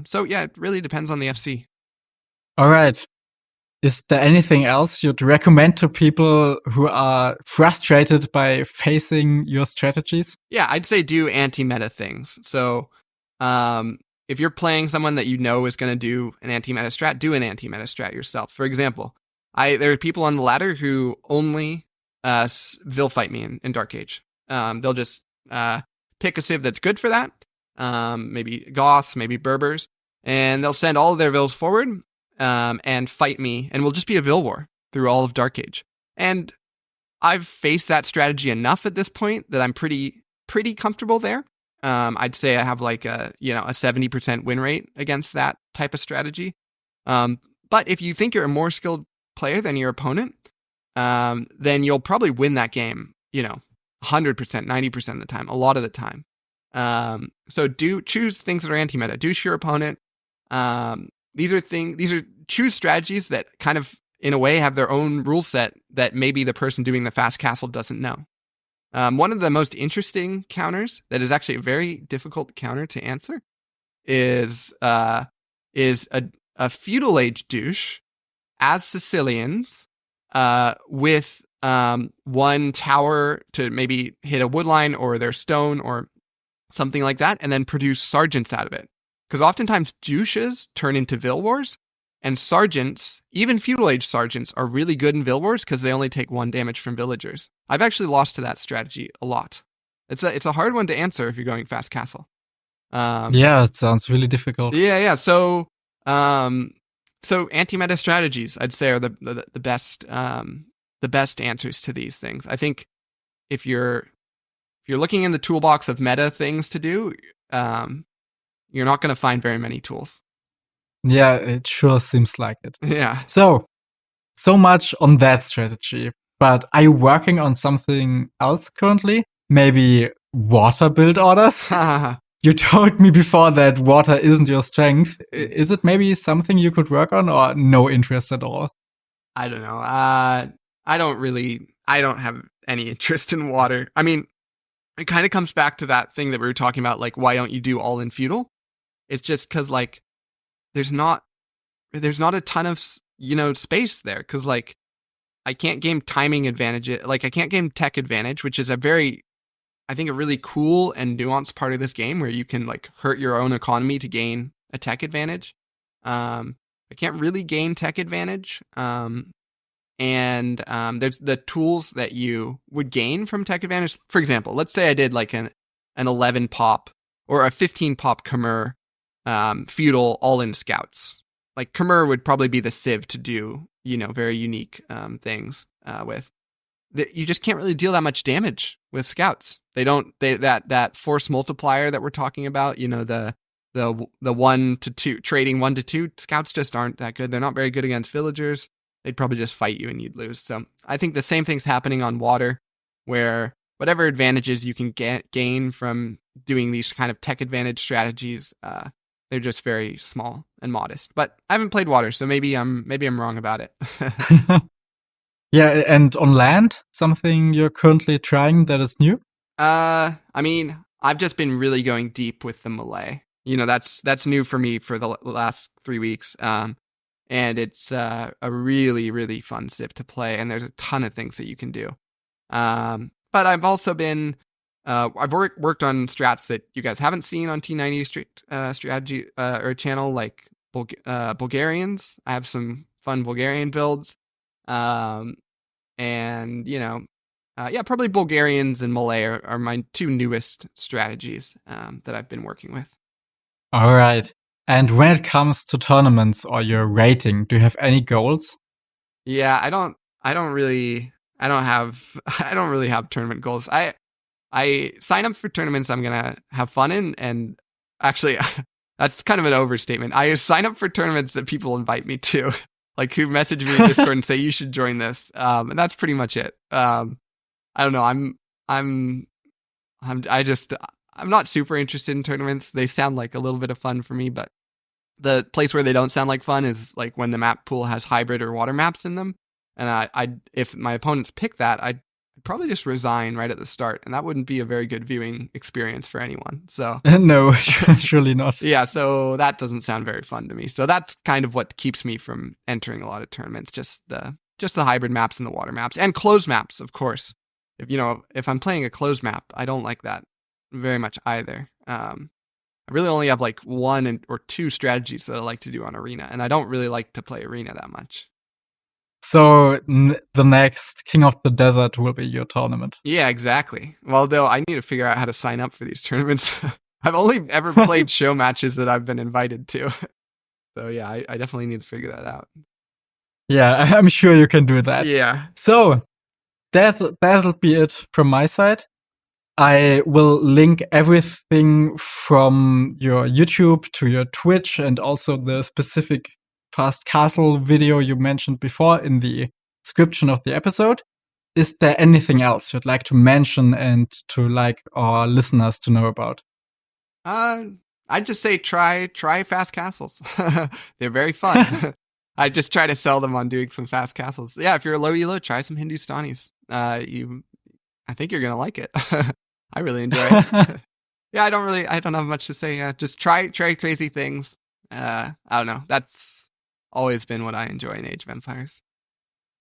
So yeah, it really depends on the FC. All right. Is there anything else you'd recommend to people who are frustrated by facing your strategies? Yeah, I'd say do anti-meta things. So if you're playing someone that you know is going to do an anti-meta strat, do an anti-meta strat yourself. For example, there are people on the ladder who only vil fight me in Dark Age. They'll just pick a civ that's good for that, maybe Goths, maybe Berbers, and they'll send all of their vils forward and fight me, and we'll just be a vil war through all of Dark Age. And I've faced that strategy enough at this point that I'm pretty comfortable there. I'd say I have like a 70% win rate against that type of strategy. But if you think you're a more skilled player than your opponent, then you'll probably win that game, 100%, 90% of the time, a lot of the time. So choose things that are anti-meta. Douche your opponent. These are choose strategies that kind of, in a way, have their own rule set that maybe the person doing the fast castle doesn't know. One of the most interesting counters that is actually a very difficult counter to answer is a feudal age douche as Sicilians with one tower to maybe hit a woodline or their stone or something like that, and then produce sergeants out of it. Because oftentimes douches turn into vil wars, and sergeants, even feudal age sergeants, are really good in vil wars because they only take 1 damage from villagers. I've actually lost to that strategy a lot. It's a hard one to answer if you're going fast castle. Yeah, it sounds really difficult. Yeah. So anti-meta strategies, I'd say, are the best answers to these things. I think if you're looking in the toolbox of meta things to do, you're not going to find very many tools. Yeah, it sure seems like it. Yeah. So much on that strategy. But are you working on something else currently? Maybe water build orders? You told me before that water isn't your strength. Is it maybe something you could work on, or no interest at all? I don't know. I don't have any interest in water. I mean, it kind of comes back to that thing that we were talking about, like, why don't you do all in feudal? It's just because, like, there's not a ton of, space there. Because, like, I can't game timing advantage. Like, I can't game tech advantage, which is a really cool and nuanced part of this game where you can, like, hurt your own economy to gain a tech advantage. I can't really gain tech advantage. And there's the tools that you would gain from tech advantage. For example, let's say I did like an 11 pop or a 15 pop Khmer feudal all-in scouts. Like, Khmer would probably be the civ to do, very unique things with. You just can't really deal that much damage with scouts. That force multiplier that we're talking about, the 1 to 2, trading 1 to 2, scouts just aren't that good. They're not very good against villagers. They'd probably just fight you and you'd lose. So I think the same thing's happening on water, where whatever advantages you can gain from doing these kind of tech advantage strategies, they're just very small and modest. But I haven't played water, so maybe I'm wrong about it. Yeah, and on land, something you're currently trying that is new? I mean, I've just been really going deep with the Malay. That's new for me for the last 3 weeks. And it's a really, really fun civ to play, and there's a ton of things that you can do. But I've also been I've worked on strats that you guys haven't seen on T90 strategy or channel, like Bulgarians. I have some fun Bulgarian builds, and probably Bulgarians and Malay are my 2 newest strategies that I've been working with. All right. And when it comes to tournaments or your rating, do you have any goals? Yeah, I don't really have tournament goals. I sign up for tournaments I'm gonna have fun in, and actually, that's kind of an overstatement. I sign up for tournaments that people invite me to. like who message me in Discord and say you should join this. And that's pretty much it. I don't know. I'm not super interested in tournaments. They sound like a little bit of fun for me, but the place where they don't sound like fun is like when the map pool has hybrid or water maps in them. And I if my opponents pick that, I'd probably just resign right at the start, and that wouldn't be a very good viewing experience for anyone. So no, surely not. Yeah, so that doesn't sound very fun to me. So that's kind of what keeps me from entering a lot of tournaments, just the hybrid maps and the water maps and closed maps, of course. If I'm playing a closed map, I don't like that very much either. I really only have like one or two strategies that I like to do on Arena, and I don't really like to play Arena that much. So the next King of the Desert will be your tournament. Yeah, exactly. Well, though, I need to figure out how to sign up for these tournaments. I've only ever played show matches that I've been invited to. So yeah, I definitely need to figure that out. Yeah, I'm sure you can do that. Yeah. So that'll be it from my side. I will link everything from your YouTube to your Twitch and also the specific Fast Castle video you mentioned before in the description of the episode. Is there anything else you'd like to mention and to like our listeners to know about? I'd just say try Fast Castles. They're very fun. I just try to sell them on doing some Fast Castles. Yeah, if you're a low elo, try some Hindustanis. I think you're gonna like it. I really enjoy it. Yeah, I don't have much to say. Just try crazy things. I don't know. That's always been what I enjoy in Age of Empires.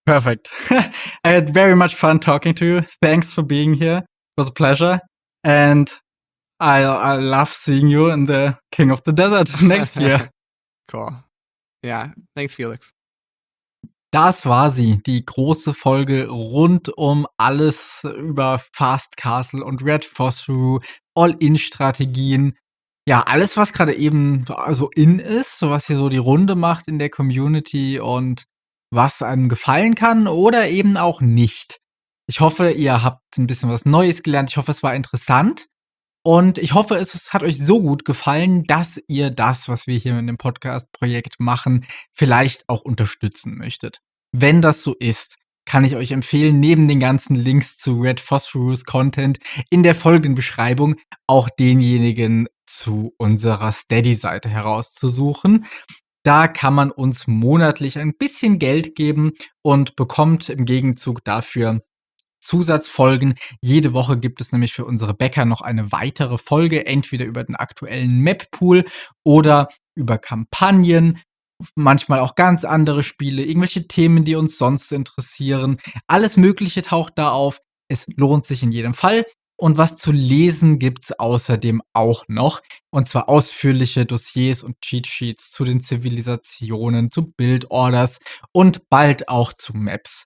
Perfect. I had very much fun talking to you. Thanks for being here. It was a pleasure. And I love seeing you in the King of the Desert next year. Cool. Ja, thanks, Felix. Das war sie, die große Folge rund um alles über Fast Castle und Red Phosphoru, All-In-Strategien. Ja, alles, was gerade eben so in ist, so was hier so die Runde macht in der Community und was einem gefallen kann oder eben auch nicht. Ich hoffe, ihr habt ein bisschen was Neues gelernt. Ich hoffe, es war interessant. Und ich hoffe, es hat euch so gut gefallen, dass ihr das, was wir hier in dem Podcast-Projekt machen, vielleicht auch unterstützen möchtet. Wenn das so ist, kann ich euch empfehlen, neben den ganzen Links zu Red Phosphorus Content in der folgenden Beschreibung auch denjenigen zu unserer Steady-Seite herauszusuchen. Da kann man uns monatlich ein bisschen Geld geben und bekommt im Gegenzug dafür Zusatzfolgen. Jede Woche gibt es nämlich für unsere Bäcker noch eine weitere Folge, entweder über den aktuellen Map-Pool oder über Kampagnen, manchmal auch ganz andere Spiele, irgendwelche Themen, die uns sonst interessieren. Alles Mögliche taucht da auf. Es lohnt sich in jedem Fall. Und was zu lesen gibt's außerdem auch noch. Und zwar ausführliche Dossiers und Cheatsheets zu den Zivilisationen, zu Build-Orders und bald auch zu Maps.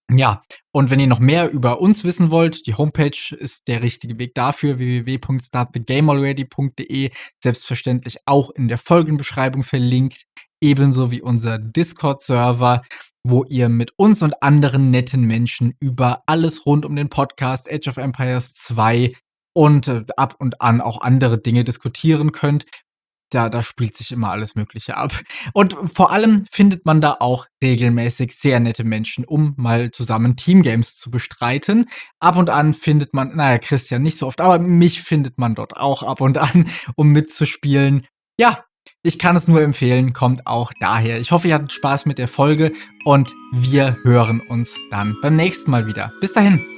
Ja, und wenn ihr noch mehr über uns wissen wollt, die Homepage ist der richtige Weg dafür, www.startthegamealready.de, selbstverständlich auch in der Folgenbeschreibung verlinkt, ebenso wie unser Discord-Server, wo ihr mit uns und anderen netten Menschen über alles rund um den Podcast Age of Empires 2 und ab und an auch andere Dinge diskutieren könnt. Da spielt sich immer alles Mögliche ab. Und vor allem findet man da auch regelmäßig sehr nette Menschen, um mal zusammen Teamgames zu bestreiten. Ab und an findet man, naja, Christian nicht so oft, aber mich findet man dort auch ab und an, um mitzuspielen. Ja, ich kann es nur empfehlen, kommt auch daher. Ich hoffe, ihr hattet Spaß mit der Folge und wir hören uns dann beim nächsten Mal wieder. Bis dahin.